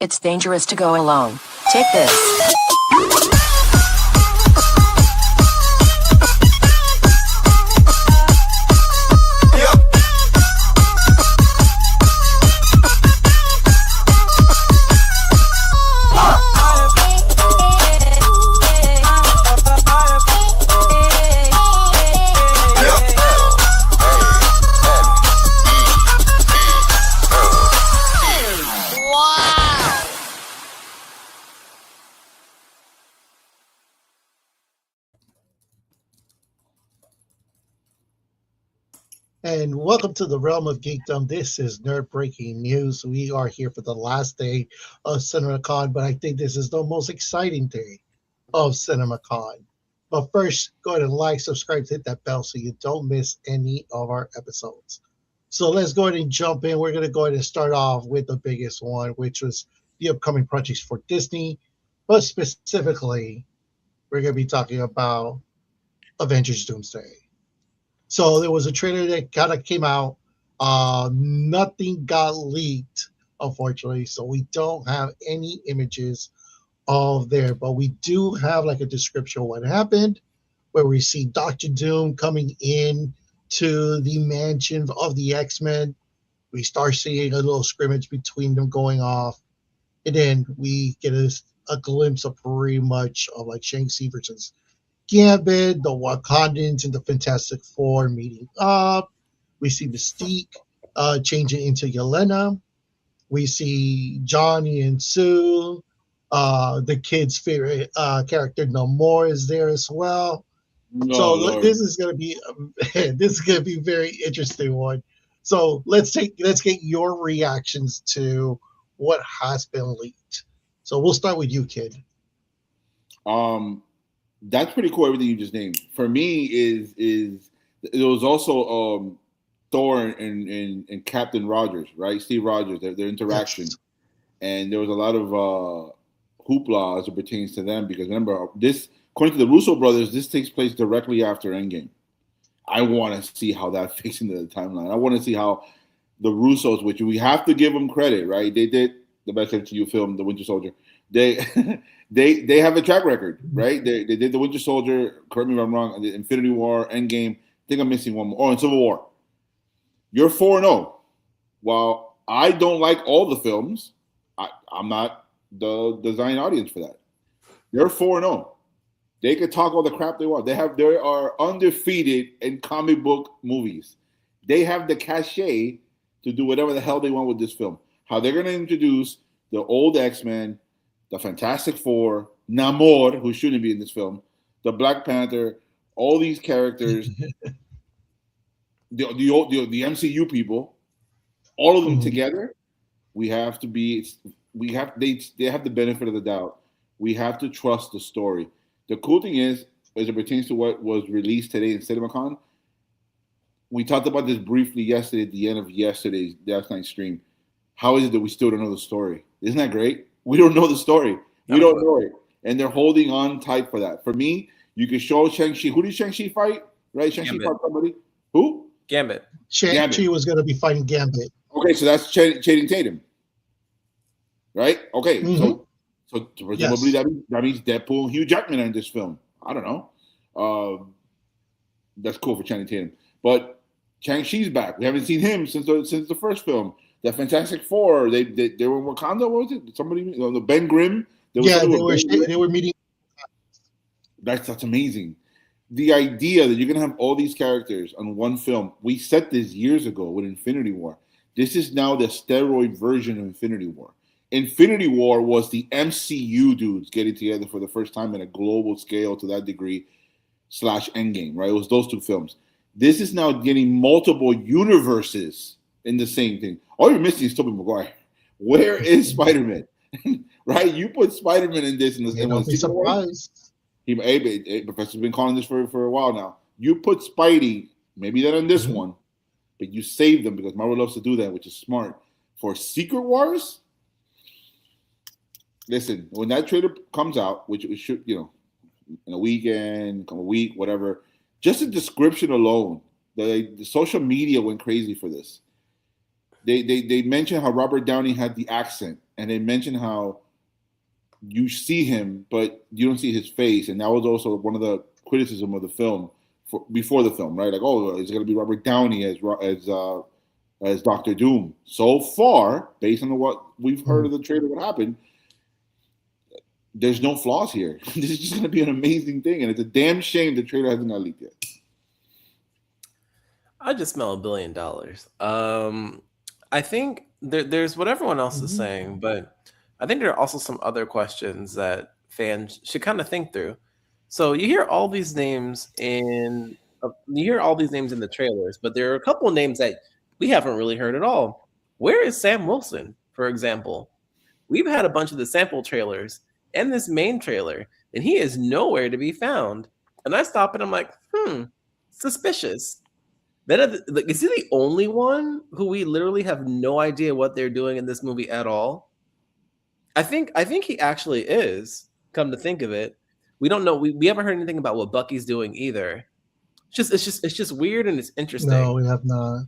It's dangerous to go alone. Take this. And welcome to the realm of geekdom. This is nerd breaking news. We are here for the last day of CinemaCon, but I think this is the most exciting day of CinemaCon. But first, go ahead and like, subscribe, hit that bell so you don't miss any of our episodes. So let's go ahead and jump in. We're going to go ahead and start off with the biggest one, which was the upcoming projects for Disney. But specifically, we're going to be talking about Avengers Doomsday. So there was a trailer that kind of came out. Nothing got leaked, unfortunately. So we don't have any images of there, but we do have like a description of what happened, where we see Doctor Doom coming in to the mansion of the X-Men. We start seeing a little scrimmage between them going off, and then we get a glimpse of pretty much of like Shang-Chi versus Gambit, the Wakandans, and the Fantastic Four meeting up. We see Mystique changing into Yelena. We see Johnny and Sue. The kid's favorite character, Namor, is there as well. No, So Lord. this is gonna be a very interesting one. So let's get your reactions to what has been leaked. So we'll start with you, kid. That's pretty cool. Everything you just named for me is it was also Thor and Captain Rogers, right? Steve Rogers, their interaction, Yes. and there was a lot of hoopla as it pertains to them because remember this, according to the Russo brothers, this takes place directly after Endgame. I want to see how that fits into the timeline. I want to see how the Russos, which we have to give them credit, right? They did the best MCU film, The Winter Soldier. They they have a track record, right? They did The Winter Soldier. Correct me if I'm wrong. The Infinity War, Endgame. I think I'm missing one more. Oh, and Civil War. You're 4-0. While I don't like all the films, I'm not the design audience for that. They're 4-0. They could talk all the crap they want. They are undefeated in comic book movies. They have the cachet to do whatever the hell they want with this film. How they're going to introduce the old X-Men, the Fantastic Four, Namor, who shouldn't be in this film, the Black Panther, all these characters, the MCU people, all of them together. They have the benefit of the doubt. We have to trust the story. The cool thing is, as it pertains to what was released today in CinemaCon, we talked about this briefly yesterday at the end of last night's stream. How is it that we still don't know the story? Isn't that great? We don't know the story. We don't know it. And they're holding on tight for that. For me, you can show Shang-Chi. Who did Shang-Chi fight? Right? Shang-Chi fought somebody. Who? Gambit. Shang-Chi was going to be fighting Gambit. Okay, so that's Channing Tatum. Right? Okay. Mhm. So presumably that means Deadpool and Hugh Jackman are in this film. I don't know. That's cool for Channing Tatum. But Shang-Chi's back. We haven't seen him since the first film. The Fantastic Four, they were in Wakanda. What was it? Somebody, the Ben Grimm. They were meeting. That's amazing. The idea that you're gonna have all these characters on one film. We said this years ago with Infinity War. This is now the steroid version of Infinity War. Infinity War was the MCU dudes getting together for the first time in a global scale to that degree / Endgame, right? It was those two films. This is now getting multiple universes in the same thing. All you're missing is Tobey Maguire. Where is Spider-Man? Right? You put Spider-Man in this. Don't be surprised. Professor's been calling this for a while now. You put Spidey, maybe not in this one, but you save them because Marvel loves to do that, which is smart. For Secret Wars, listen, when that trailer comes out, which it should, in a weekend, a week, whatever, just the description alone, the social media went crazy for this. They mentioned how Robert Downey had the accent, and they mentioned how you see him, but you don't see his face, and that was also one of the criticism of the film before the film, right? Like, oh, is it going to be Robert Downey as Doctor Doom? So far, based on what we've heard of the trailer, what happened, there's no flaws here. This is just going to be an amazing thing, and it's a damn shame the trailer hasn't got leaked yet. I just smell $1 billion. I think there's what everyone else is saying, but I think there are also some other questions that fans should kind of think through. So you hear all these names in the trailers, but there are a couple of names that we haven't really heard at all. Where is Sam Wilson, for example? We've had a bunch of the sample trailers and this main trailer, and he is nowhere to be found. And I stop and I'm like, suspicious. Is he the only one who we literally have no idea what they're doing in this movie at all? I think he actually is. Come to think of it, we don't know. We haven't heard anything about what Bucky's doing either. It's just weird and it's interesting. No, we have not.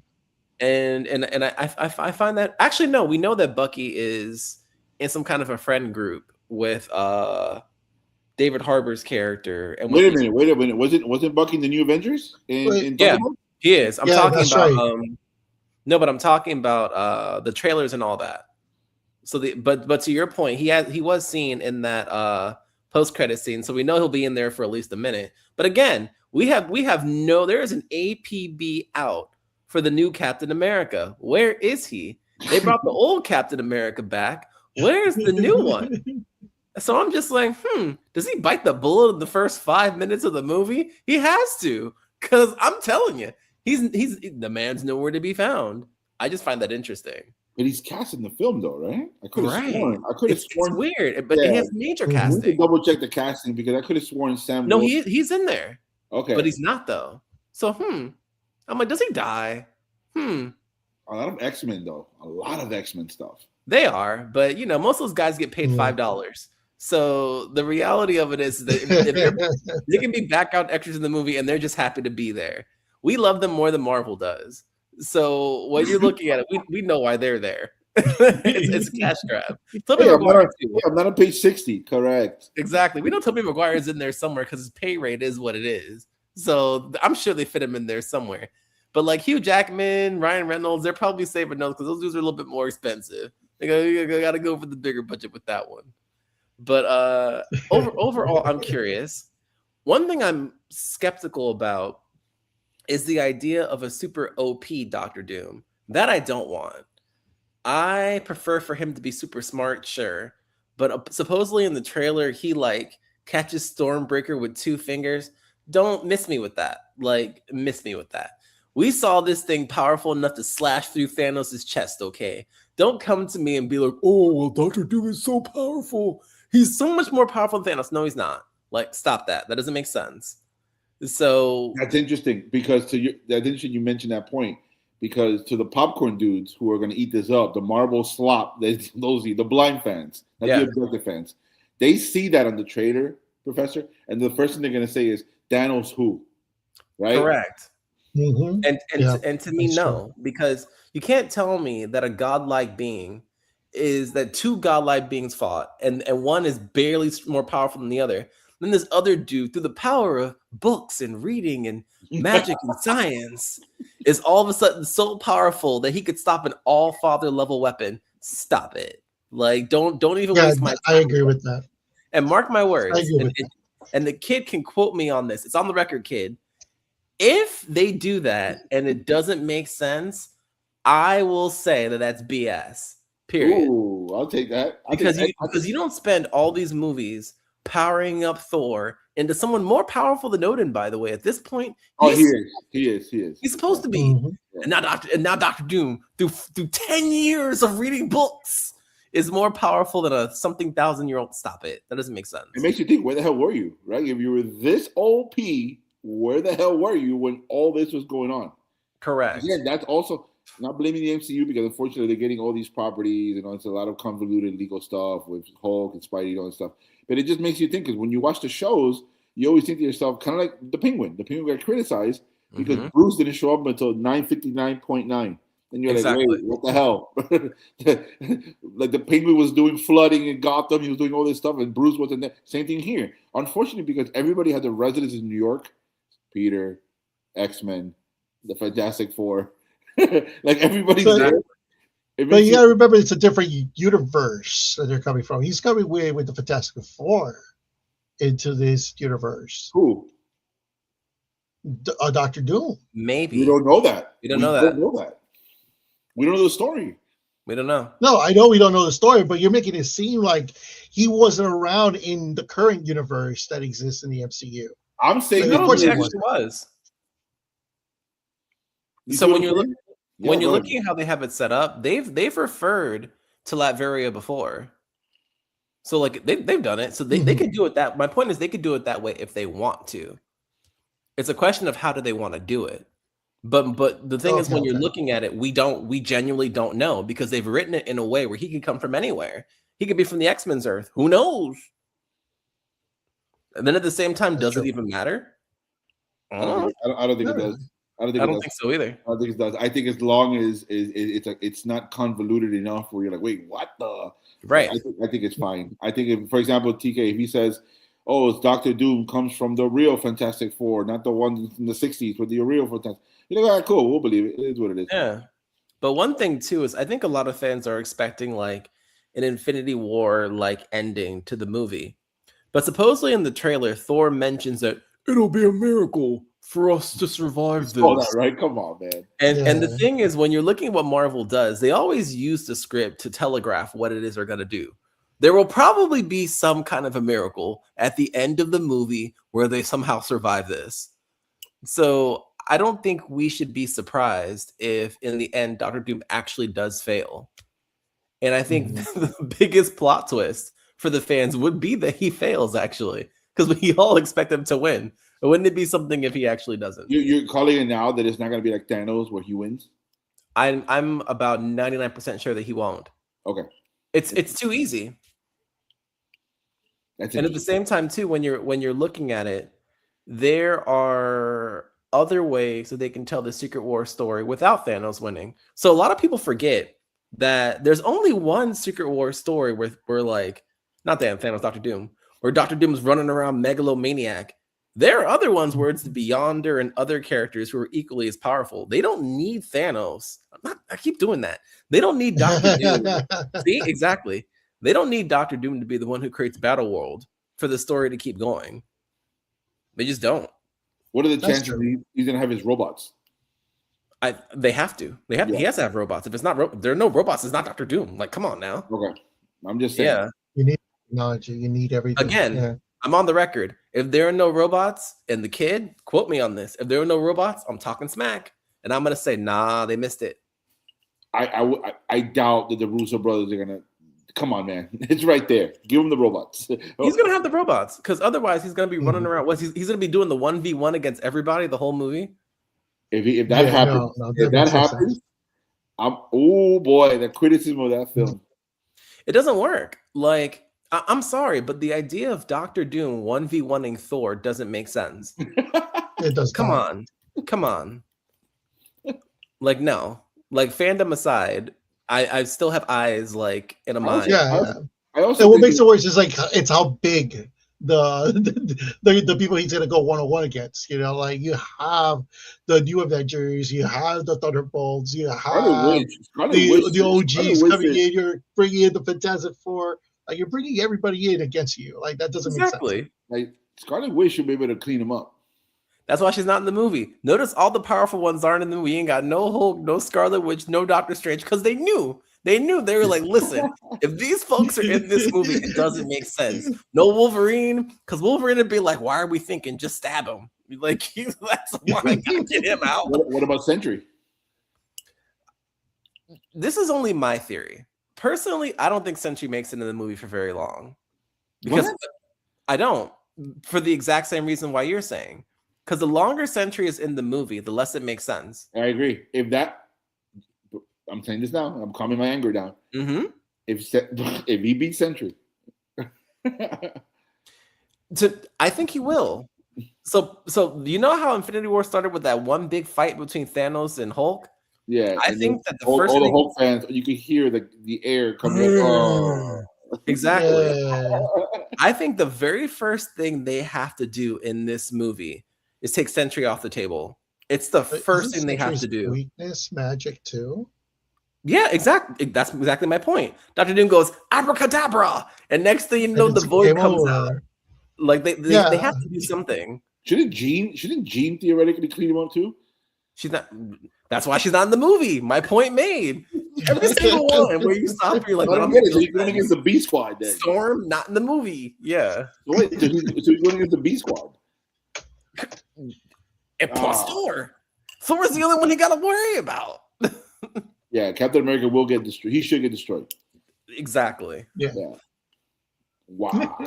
And I find that actually no, we know that Bucky is in some kind of a friend group with David Harbour's character. And wait a minute. Wasn't Bucky in the New Avengers? Yeah. He is. I'm talking about right. No, but I'm talking about the trailers and all that. So but to your point, he was seen in that post-credit scene, so we know he'll be in there for at least a minute. But again, there is an APB out for the new Captain America. Where is he? They brought the old Captain America back. Where's the new one? So I'm just like, does he bite the bullet in the first 5 minutes of the movie? He has to, because I'm telling you, he's the man's nowhere to be found. I just find that interesting. But he's cast in the film, though, right? I could have sworn. It's weird, but he has major casting. Double check the casting because I could have sworn Sam. No, he's in there. Okay, but he's not though. So I'm like, does he die? A lot of X-Men though. A lot of X-Men stuff. They are, but most of those guys get paid $5. So the reality of it is that they can be background extras in the movie and they're just happy to be there. We love them more than Marvel does. So when you're looking at it, we know why they're there. it's a cash grab. I'm not on page 60. Correct. Exactly. We know Tobey Maguire is in there somewhere because his pay rate is what it is. So I'm sure they fit him in there somewhere. But like Hugh Jackman, Ryan Reynolds, they're probably saving those because those dudes are a little bit more expensive. You got to go for the bigger budget with that one. But overall, I'm curious. One thing I'm skeptical about is the idea of a super OP Doctor Doom. That I don't want. I prefer for him to be super smart, sure. But supposedly in the trailer, he catches Stormbreaker with 2 fingers. Don't miss me with that. Miss me with that. We saw this thing powerful enough to slash through Thanos' chest, okay? Don't come to me and be like, oh, well, Doctor Doom is so powerful. He's so much more powerful than Thanos. No, he's not. Stop that. That doesn't make sense. So that's interesting because that's interesting you mentioned that point because to the popcorn dudes who are going to eat this up, the Marvel slop, the blind fans, not the objective fans, they see that on the trailer, Professor, and the first thing they're going to say is Thanos who, right? Correct. Mm-hmm. And to me, no, because you can't tell me that a godlike being is that 2 godlike beings fought and one is barely more powerful than the other. Then this other dude, through the power of books and reading and magic and science, is all of a sudden so powerful that he could stop an all-father level weapon. Stop it! Don't even waste my time. I agree with that. And mark my words. And the kid can quote me on this. It's on the record, kid. If they do that and it doesn't make sense, I will say that that's BS. Period. Ooh, I'll take that. Because you don't spend all these movies powering up Thor into someone more powerful than Odin, by the way. At this point, he is. He's supposed to be. Mm-hmm. And now Doctor Doom, through 10 years of reading books, is more powerful than a something 1,000-year-old. Stop it. That doesn't make sense. It makes you think, where the hell were you? Right? If you were this OP, where the hell were you when all this was going on? Correct. Again, that's also not blaming the MCU because unfortunately they're getting all these properties, it's a lot of convoluted legal stuff with Hulk and Spidey and all that stuff. But it just makes you think because when you watch the shows, you always think to yourself, kind of like the Penguin. The Penguin got criticized because Bruce didn't show up until 9:59.9. And you're Exactly. like, wait, what the hell? Like the Penguin was doing flooding in Gotham, he was doing all this stuff, and Bruce wasn't there. Same thing here. Unfortunately, because everybody had their residence in New York, Peter, X-Men, the Fantastic Four, like everybody's So- there. It But makes you gotta remember, it's a different universe that they're coming from. He's coming with the Fantastic Four into this universe. Who? Doctor Doom. Maybe We don't know that. We don't know that. We don't know the story. we don't know. No, I know we don't know the story, but you're making it seem like he wasn't around in the current universe that exists in the MCU. I'm saying No, No, of course he it actually was. You So see when what you're I'm saying? when Yeah, you're go ahead. looking at how they have it set up, they've referred to Latveria before. So like they've done it. So they can do it that. My point is they could do it that way if they want to. It's a question of how do they want to do it. But the thing is, when you're looking at it, we genuinely don't know because they've written it in a way where he could come from anywhere. He could be from the X-Men's Earth. Who knows? And then at the same time, That's does true. it even matter? I I don't know. don't think it does. I don't think I it don't does. think so either. I don't think it does. I think as long as it's not convoluted enough where you're like, wait, what the? Right. I think it's fine. I think, if, for example, TK, if he says, "Oh, it's Doctor Doom comes from the real Fantastic Four, not the one from the '60s, but the real Fantastic," you're like, "All right, cool, we'll believe it. It is what it is." Yeah. But one thing too is I think a lot of fans are expecting like an Infinity War like ending to the movie. But supposedly in the trailer, Thor mentions that it'll be a miracle for us to survive this. Oh, that right? Come on, man. And the Yeah. thing is, when you're looking at what Marvel does, they always use the script to telegraph what it is they're going to do. There will probably be some kind of a miracle at the end of the movie where they somehow survive this. So I don't think we should be surprised if in the end Doctor Doom actually does fail. And I think the biggest plot twist for the fans would be that he fails actually, because we all expect him to win. But wouldn't it be something if he actually doesn't? You're calling it now that it's not going to be like Thanos where he wins. I'm about 99% sure that he won't. Okay, It's too easy. that's And at the same time, too, when you're looking at it, there are other ways that they can tell the Secret War story without Thanos winning. So a lot of people forget that there's only one Secret War story where like, not Thanos, Doctor Doom, where Doctor Doom is running around megalomaniac. There are other ones where it's the Beyonder and other characters who are equally as powerful. They don't need Thanos. I keep doing that. They don't need Doctor Doom. See, exactly. They don't need Doctor Doom to be the one who creates Battle World for the story to keep going. They just don't. What are the That's chances true. he's going to have his robots? They have to. They have. Yeah. He has to have robots. If it's not, there are no robots. It's not Doctor Doom. Like, come on now. Okay, I'm just saying. Yeah. You need technology. You need everything. Again, Yeah. I'm on the record. If there are no robots, and the kid, quote me on this. If there are no robots, I'm talking smack, and I'm gonna say, nah, they missed it. I doubt that the Russo brothers are going to. Come on, man. It's right there. Give him the robots. He's gonna have the robots because otherwise he's gonna be running around. He's gonna be doing the 1v1 against everybody the whole movie. If that happens, if that happens, oh boy, the criticism of that film. It doesn't work. Like, I'm sorry, but the idea of Doctor Doom 1v1ing Thor doesn't make sense. It does. Come not. on. Like, no. Like, fandom aside, I still have eyes, like, in a mind. Yeah. I also And what think makes it worse is like it's how big the people he's gonna go 1-on-1 against. You know, like you have the new Avengers, you have the Thunderbolts, you have the OGs coming in. You're bringing in the Fantastic Four. Like you're bringing everybody in against you. Like that doesn't make sense. Like Scarlet Witch should be able to clean him up. That's why she's not in the movie. Notice all the powerful ones aren't in the movie. We ain't got no Hulk, no Scarlet Witch, no Doctor Strange, because they knew. They were like, listen, if these folks are in this movie, it doesn't make sense. No Wolverine, because Wolverine would be like, why are we thinking? Just stab him. Like, that's why I gotta get him out. What about Sentry? This is only my theory. Personally, I don't think Sentry makes it into the movie for very long. Because I don't, for the exact same reason why you're saying. Because the longer Sentry is in the movie, the less it makes sense. I agree. I'm saying this now, I'm calming my anger down. Mm-hmm. If he beats Sentry, I think he will. So you know how Infinity War started with that one big fight between Thanos and Hulk? Yeah, I and think that the all, first all the thing, Hulk fans, you can hear the air coming. Oh, exactly. Yeah. I think the very first thing they have to do in this movie is take Sentry off the table. It's the But first isn't thing they have Sentry's to do. weakness magic too? Yeah, exactly. That's exactly my point. Dr. Doom goes abracadabra, and next thing you know, And the it's void game comes out. over. Like they Yeah. have to do something. shouldn't Jean theoretically clean him up too? She's not. That's why she's not in the movie. My point made. Every single one where you stop, and you're like, I that don't don't get it. make So no he's going sense. against the B Squad then. Storm not in the movie. Yeah, So wait, so he's going against the B Squad. and plus Thor. Thor's the only one he got to worry about. Yeah, Captain America will get destroyed. He should get destroyed. Exactly. Yeah. Wow.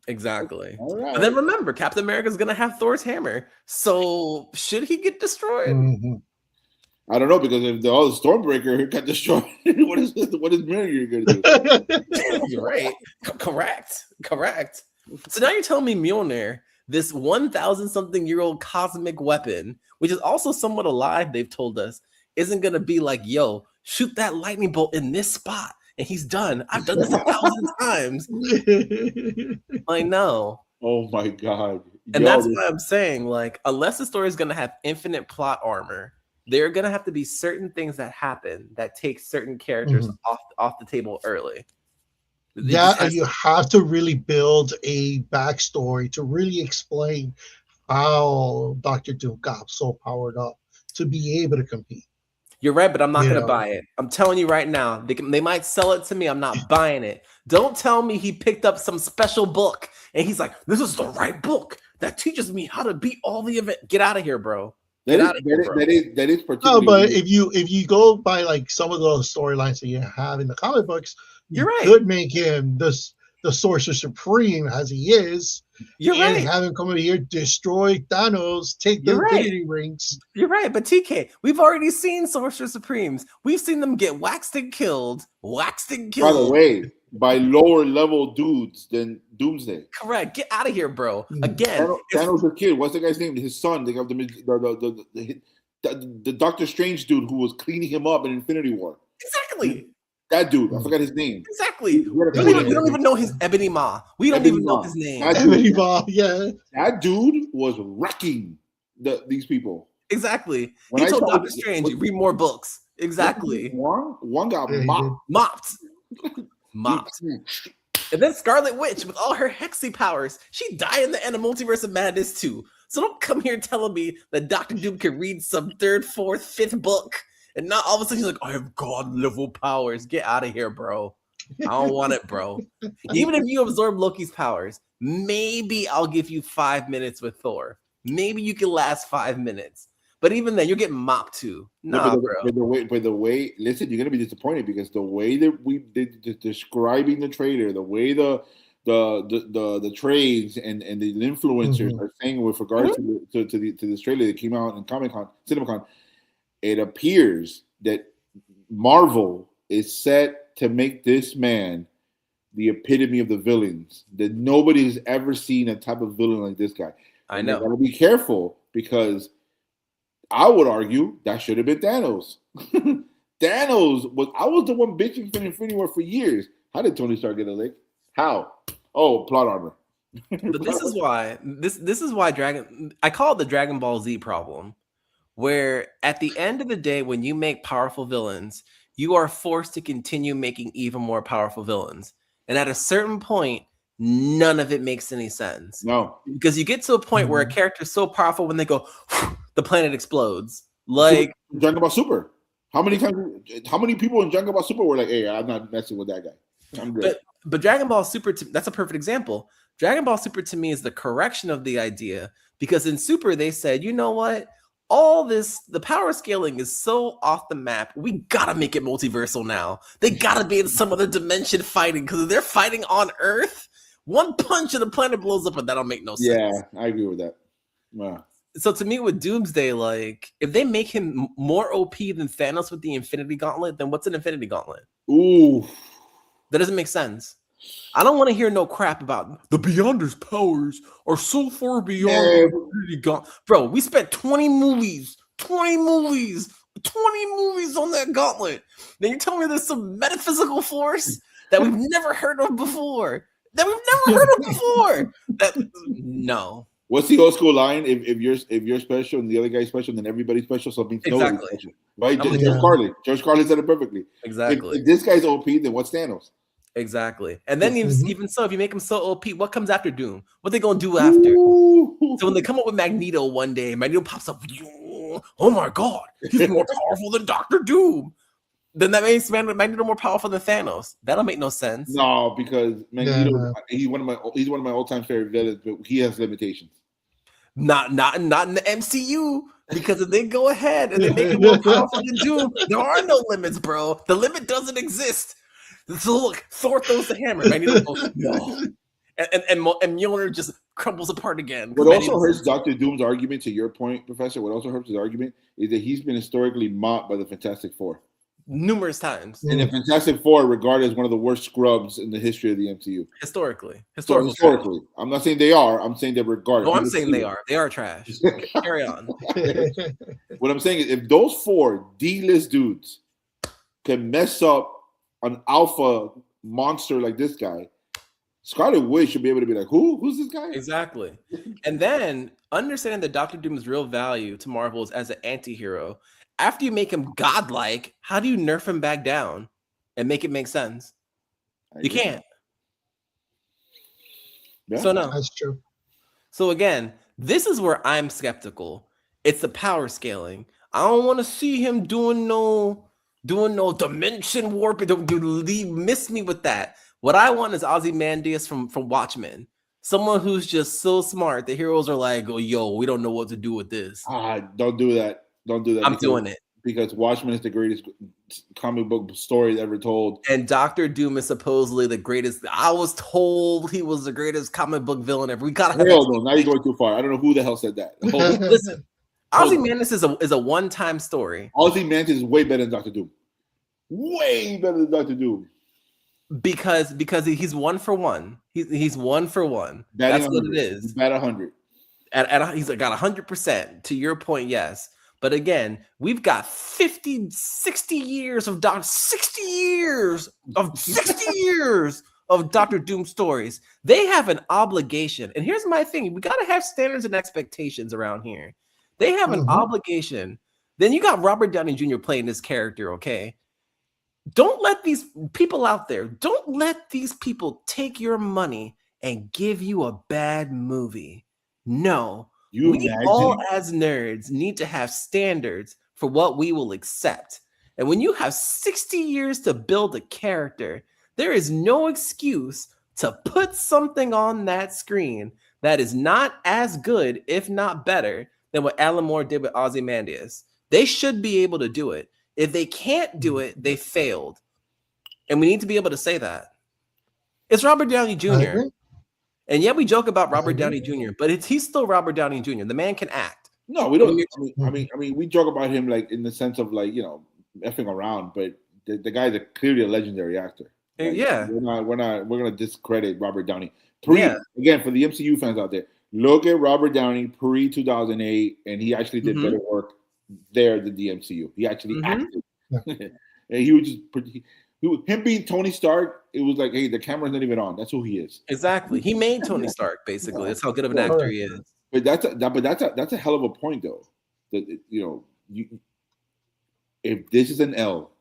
Exactly. All right. But then remember, Captain America's gonna have Thor's hammer. So should he get destroyed? Mhm. I don't know, because if the Stormbreaker got destroyed, what is Mjolnir going to do? You're right. Correct. So now you're telling me Mjolnir, this 1,000-something-year-old cosmic weapon, which is also somewhat alive, they've told us, isn't gonna be like, yo, shoot that lightning bolt in this spot, and he's done. I've done this 1,000 times. I know. Oh my God. And that's why I'm saying, like, unless the story is gonna have infinite plot armor, there are gonna have to be certain things that happen that take certain characters off the table early. Yeah, and you have to really build a backstory to really explain how Dr. Doom got so powered up to be able to compete. You're right, but I'm not You going to know. buy it. I'm telling you right now, they might sell it to me. I'm not buying it. Don't tell me he picked up some special book and he's like, this is the right book that teaches me how to beat all the event. Get out of here, bro. That is No, particularly. but if you go by like some of those storylines that you have in the comic books, You're right. could make him the Sorcerer Supreme as he is. You're and right. have him come in here, destroy Thanos, take the You're right. Infinity Rings. You're right, but TK, we've already seen Sorcerer Supremes. We've seen them get waxed and killed. By the way, by lower level dudes than Doomsday. Correct. Get out of here, bro. Again, Thanos' kid. What's the guy's name? His son. They got the Doctor Strange dude who was cleaning him up in Infinity War. Exactly. That dude. I forgot his name. Exactly. We don't even know his Ebony Maw. We don't even know his name. Ebony Maw, yeah. That dude was wrecking these people. Exactly. He told Doctor Strange, read more books. Exactly. One got mopped. And then Scarlet Witch, with all her hexy powers, she died in the end of Multiverse of Madness too. So don't come here telling me that Doctor Doom can read some 3rd, 4th, 5th book, and not all of a sudden he's like, I have God level powers. Get out of here, bro. I don't want it, bro. Even if you absorb Loki's powers, maybe I'll give you 5 minutes with Thor. Maybe you can last 5 minutes. But even then, you're getting mopped too. Nah, bro. But the way, listen, you're gonna be disappointed because the way that we did describing the trailer, the way the trades and the influencers are saying with regards to this trailer that came out in Comic-Con, CinemaCon, it appears that Marvel is set to make this man the epitome of the villains. That nobody has ever seen a type of villain like this guy. I know. You gotta be careful because I would argue that should have been Thanos. Thanos I was the one bitching for Infinity War for years. How did Tony Stark get a lick? How? Oh, plot armor. But this is why I call it the Dragon Ball Z problem, where at the end of the day, when you make powerful villains, you are forced to continue making even more powerful villains. And at a certain point, none of it makes any sense. No. Because you get to a point where a character is so powerful when they go, the planet explodes. Like Dragon Ball Super. How many people in Dragon Ball Super were like, hey, I'm not messing with that guy. I'm good. But Dragon Ball Super, that's a perfect example. Dragon Ball Super to me is the correction of the idea, because in Super they said, you know what? All this, the power scaling is so off the map. We gotta make it multiversal now. They gotta be in some other dimension fighting, because if they're fighting on Earth, one punch and the planet blows up, and that'll make no sense. Yeah, I agree with that. Wow. So to me, with Doomsday, like, if they make him more OP than Thanos with the Infinity Gauntlet, then what's an Infinity Gauntlet? Ooh. That doesn't make sense. I don't want to hear no crap about the Beyonder's powers are so far beyond the Infinity Gauntlet. Bro, we spent 20 movies 20 movies on that gauntlet. Then you tell me there's some metaphysical force that we've never heard of before. No. What's the old school line? If you're special and the other guy's special, then everybody's special. So it means nobody's special, right? George Carlin said it perfectly. Exactly. If this guy's OP, then what's Thanos? Exactly. And then even so, if you make him so OP, what comes after Doom? What they gonna do after? Ooh. So when they come up with Magneto one day, Magneto pops up. Oh my God, he's more powerful than Doctor Doom. Then that makes Magneto more powerful than Thanos. That'll make no sense. No, because Magneto, he's one of my all-time favorite villains, but he has limitations. Not in the MCU, because if they go ahead and they make him more powerful than Doom, there are no limits, bro. The limit doesn't exist. So look, Thor throws the hammer. Magneto goes, no. And Mjolnir just crumbles apart again. What also hurts Dr. Doom's argument, to your point, Professor, what also hurts his argument is that he's been historically mocked by the Fantastic Four. Numerous times. And the Fantastic Four are regarded as one of the worst scrubs in the history of the MCU. Historically. I'm not saying they are. I'm saying they're regarded. Oh, I'm saying they are. They are trash. Carry on. What I'm saying is, if those 4 D-list dudes can mess up an alpha monster like this guy, Scarlet Witch should be able to be like, who's this guy? Exactly. And then understanding that Doctor Doom's real value to Marvel is as an anti-hero. After you make him godlike, how do you nerf him back down and make it make sense? You can't. Yeah, so no, that's true. So again, this is where I'm skeptical. It's the power scaling. I don't want to see him doing no dimension warping. Don't miss me with that. What I want is Ozymandias from Watchmen. Someone who's just so smart. The heroes are like, oh, yo, we don't know what to do with this. Don't do that. Don't do that. I'm doing it. Because Watchmen is the greatest comic book story ever told. And Doctor Doom is supposedly the greatest. I was told he was the greatest comic book villain ever. We gotta have no, now you're going too far. I don't know who the hell said that. Listen, Ozymandias is a one-time story. Ozymandias is way better than Doctor Doom. Way better than Doctor Doom. Because he's one for one. He's one for one. That's what it is. He's at 100. He's got 100%. To your point, yes. But again, we've got 50, 60 years of 60 years of Doctor Doom stories. They have an obligation. And here's my thing. We got to have standards and expectations around here. They have an obligation. Then you got Robert Downey Jr. playing this character, okay? Don't let these people out there, don't let these people take your money and give you a bad movie. No. We all as nerds need to have standards for what we will accept. And when you have 60 years to build a character, there is no excuse to put something on that screen that is not as good, if not better, than what Alan Moore did with Ozymandias. They should be able to do it. If they can't do it, they failed. And we need to be able to say that. It's Robert Downey Jr. And yeah, we joke about Robert Downey Jr., but he's still Robert Downey Jr. The man can act. No, we don't. I mean, we joke about him like in the sense of like, effing around, but the guy's clearly a legendary actor. Like, yeah, we're gonna discredit Robert Downey. Again, for the MCU fans out there, look at Robert Downey pre 2008, and he actually did better work there than the MCU. He actually acted. And he was just him being Tony Stark. It was like, hey, the camera's not even on. That's who he is. Exactly. He made Tony Stark. Basically, that's how good of an actor he is. But that's a hell of a point, though. That if this is an L,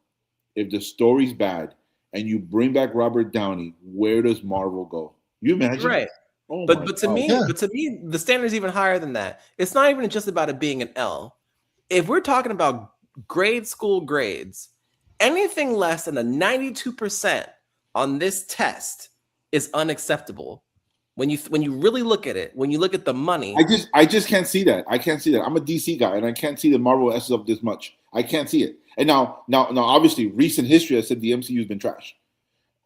if the story's bad, and you bring back Robert Downey, where does Marvel go? You imagine, right? Oh but to me, the standard's even higher than that. It's not even just about it being an L. If we're talking about grade school grades, anything less than a 92% on this test is unacceptable. When you really look at it, when you look at the money, I just can't see that. I can't see that. I'm a DC guy, and I can't see the Marvel S's up this much. I can't see it. And now, obviously, recent history has said the MCU has been trash.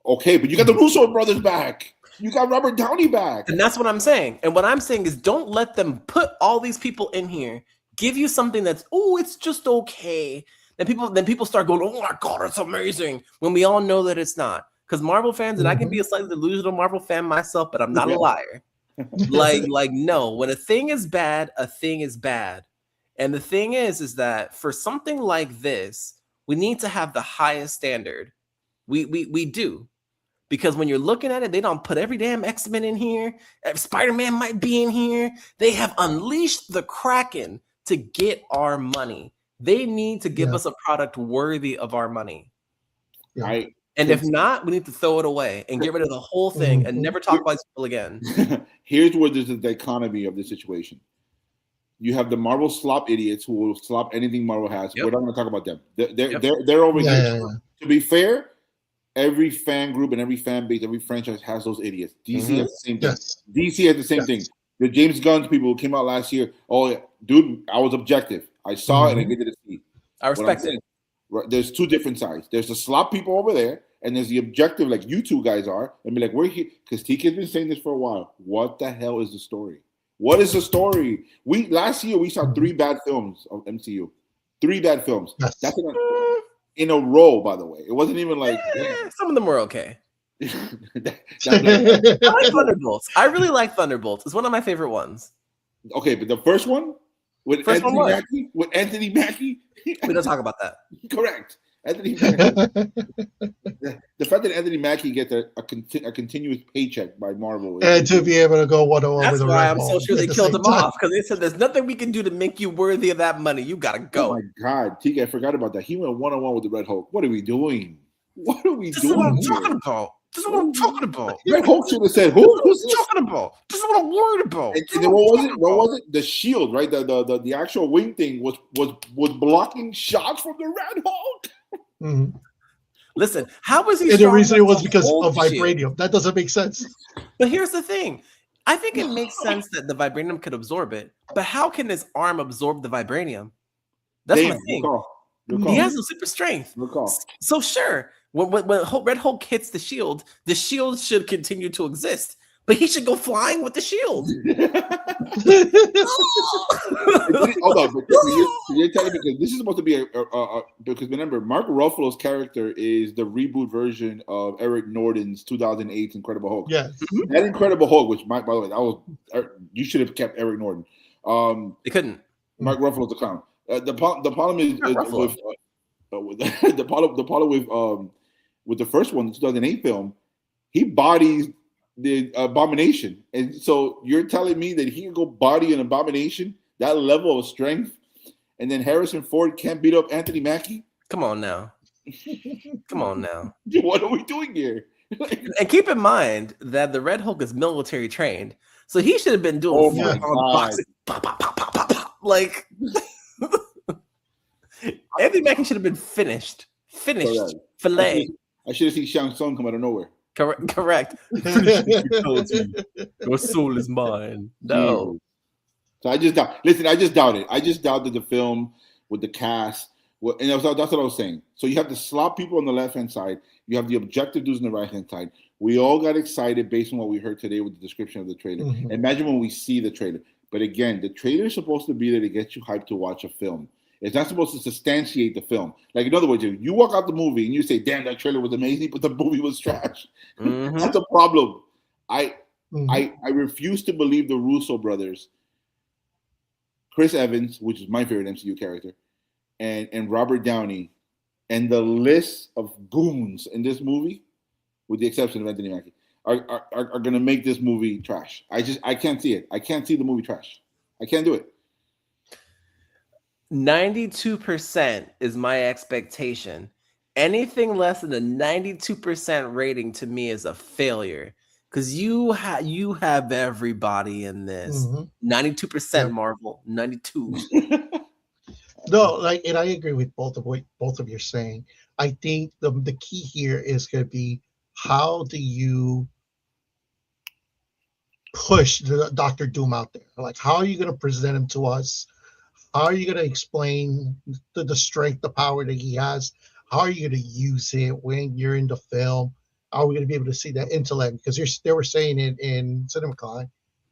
Okay, but you got the Russo brothers back. You got Robert Downey back, and that's what I'm saying. And what I'm saying is, don't let them put all these people in here, give you something that's it's just okay. Then people start going, oh my God, it's amazing. When we all know that it's not. Because Marvel fans, and I can be a slightly delusional Marvel fan myself, but I'm not a liar. like no, when a thing is bad, And the thing is that for something like this, we need to have the highest standard. We do. Because when you're looking at it, they don't put every damn X-Men in here. Spider-Man might be in here. They have unleashed the Kraken to get our money. They need to give us a product worthy of our money. Yeah. And if not, we need to throw it away and get rid of the whole thing and never talk about these people again. Here's where there's a dichotomy of the situation. You have the Marvel slop idiots who will slop anything Marvel has. We're not going to talk about them. They're over here. To be fair, every fan group and every fan base, every franchise has those idiots. DC has the same thing. DC has the same thing. The James Gunn people who came out last year, dude, I was objective. I saw it and I gave it a C. I respect it. There's two different sides. There's the slop people over there, and there's the objective, like you two guys are, and be like, we're here because TK's been saying this for a while. What the hell is the story? What is the story? Last year we saw 3 bad films of MCU. 3 bad films. That's in a row, by the way. It wasn't even like some of them were okay. I like Thunderbolts. I really like Thunderbolts. It's one of my favorite ones. Okay, but the first one with Anthony Mackie, we don't talk about that. Correct. Anthony Mackie. The fact that Anthony Mackie gets a continuous paycheck by Marvel and to be able to go one-on-one that's with the why I'm so sure they killed him off, because they said there's nothing we can do to make you worthy of that money. You gotta go. Oh my God, TK, I forgot about that. He went one-on-one with the Red Hulk. What are we doing? What are we this doing? Is what I'm talking about. This is what I'm talking about. Red Hulk should have said, "Who's talking about? This is what I'm worried about." And then what was it? The shield, right? The actual wing thing was blocking shots from the Red Hulk. Mm-hmm. Listen, how was he? And the reason it was because of vibranium. Shield? That doesn't make sense. But here's the thing. I think it makes sense that the vibranium could absorb it. But how can his arm absorb the vibranium? That's my thing. He has no super strength. So sure, when Red Hulk hits the shield should continue to exist. But he should go flying with the shield. Hold on, but you're telling me because this is supposed to be because remember, Mark Ruffalo's character is the reboot version of Eric Norden's 2008 Incredible Hulk. Yes, that Incredible Hulk, which by the way, you should have kept Eric Norton. They couldn't. Mark Ruffalo's the clown. The problem is with the first one, the 2008 film, he bodies the Abomination, and so you're telling me that he can go body an Abomination, that level of strength, and then Harrison Ford can't beat up Anthony Mackie? Come on now. What are we doing here? And keep in mind that the Red Hulk is military trained, so he should have been doing boxing. Pop, pop, pop, pop, pop, pop. Like Anthony Mackie should have been finished. Filet. I should have seen Shang Tsung come out of nowhere. Correct. Your soul is mine. No. So I just doubt. Listen, I just doubted. I just doubted the film with the cast. And that's what I was saying. So you have the slop people on the left-hand side. You have the objective dudes on the right-hand side. We all got excited based on what we heard today with the description of the trailer. Mm-hmm. Imagine when we see the trailer. But again, the trailer is supposed to be there to get you hyped to watch a film. It's not supposed to substantiate the film. Like, in other words, you walk out the movie and you say, damn, that trailer was amazing, but the movie was trash. Mm-hmm. That's a problem. I refuse to believe the Russo brothers, Chris Evans, which is my favorite MCU character, and Robert Downey, and the list of goons in this movie, with the exception of Anthony Mackie, are going to make this movie trash. I can't see it. I can't see the movie trash. I can't do it. 92% is my expectation. Anything less than a 92% rating to me is a failure, because you have everybody in this. 92% Marvel, 92. No, and I agree with both of you saying. I think the key here is going to be, how do you push the Doctor Doom out there? Like, how are you going to present him to us? How are you going to explain the strength, the power that he has? How are you going to use it when you're in the film? Are we going to be able to see that intellect? Because they were saying it in CinemaCon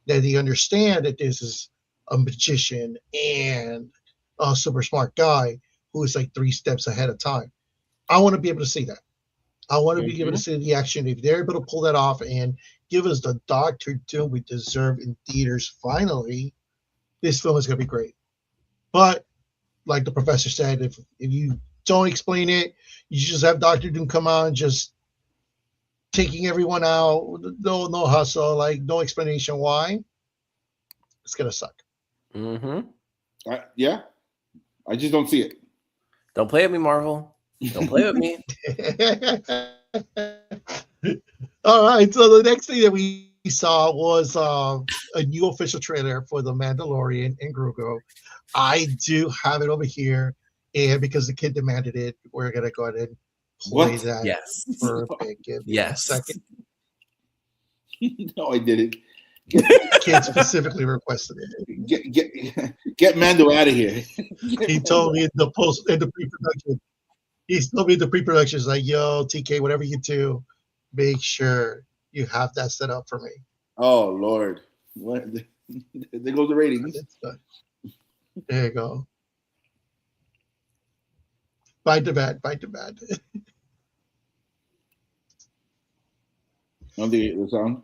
that they understand that this is a magician and a super smart guy who is like 3 steps ahead of time. I want to be able to see that. I want to be able to see the action. If they're able to pull that off and give us the Doctor Doom we deserve in theaters, finally, this film is going to be great. But like the professor said, if you don't explain it, you just have Doctor Doom come out and just taking everyone out. No hustle, like no explanation why. It's gonna suck. Mm-hmm. Yeah, I just don't see it. Don't play with me, Marvel. Don't play with me. All right. So the next thing that we saw was a new official trailer for The Mandalorian and Grogu. I do have it over here, and because the kid demanded it, we're gonna go ahead and play What? that Yes. for a bit. Give me a second. No, I didn't. Kid specifically requested it. Get Mando out of here. He told me in the pre-production. He's told me in the pre-production, is like, yo, TK, whatever you do, make sure you have that set up for me. Oh Lord, what? There goes the ratings. There you go. Bite the bad. I don't think the sound.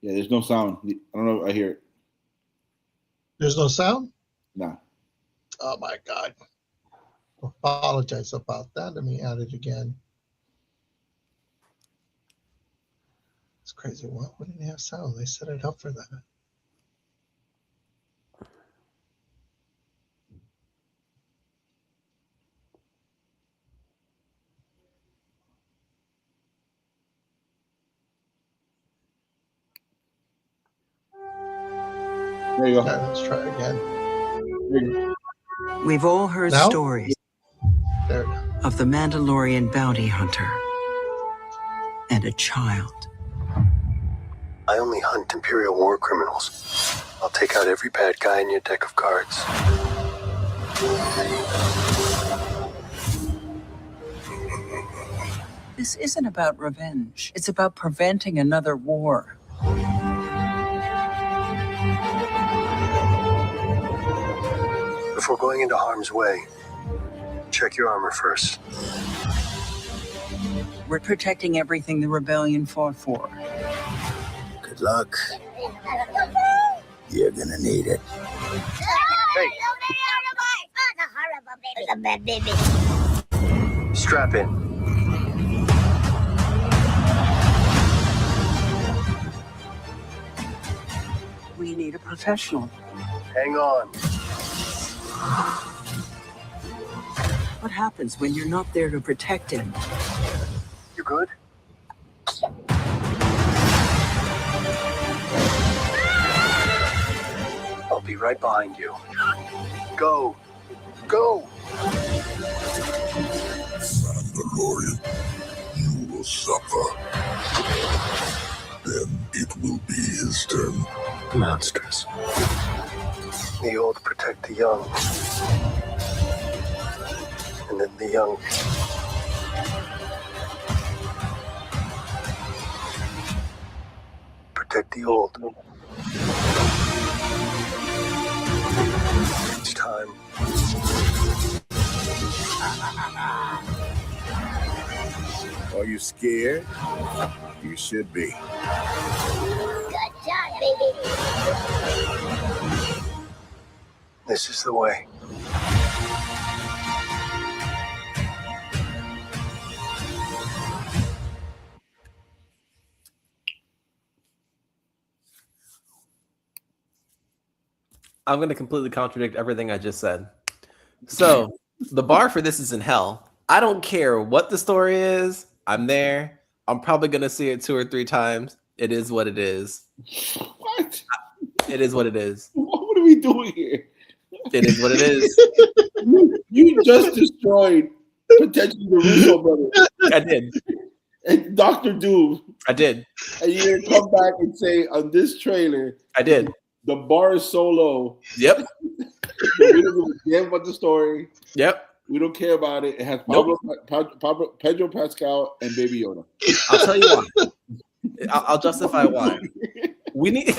Yeah, there's no sound. I don't know if I hear it. There's no sound? Nah. Oh my God. Apologize about that. Let me add it again. It's crazy. Why wouldn't it have sound? They set it up for that. There you go. Okay, let's try again. There you go. We've all heard Now? stories There we go. of the Mandalorian bounty hunter and a child. I only hunt Imperial war criminals. I'll take out every bad guy in your deck of cards. This isn't about revenge. It's about preventing another war. Before going into harm's way, check your armor first. We're protecting everything the rebellion fought for. Good luck. You're gonna need it. Hey. Strap in. We need a professional. Hang on. What happens when you're not there to protect him? You good? I'll be right behind you. Go. Go! Mandalorian, you will suffer. Then it will be his turn. Monsters. The old protect the young. And then the young protect the old. Each time. Are you scared? You should be. Good job, baby. This is the way. I'm going to completely contradict everything I just said. So the bar for this is in hell. I don't care what the story is. I'm there. I'm probably going to see it 2 or 3 times. It is what it is. What? It is what it is. What are we doing here? It is what it is. You just destroyed potentially the Russo brothers I did. and Dr. Doom. I did. And you're gonna come back and say on this trailer, I did. the bar is so low. Yep. We don't give a damn about the story. Yep. We don't care about it. It has Pedro Pascal and Baby Yoda. I'll tell you why. I'll justify why. We need.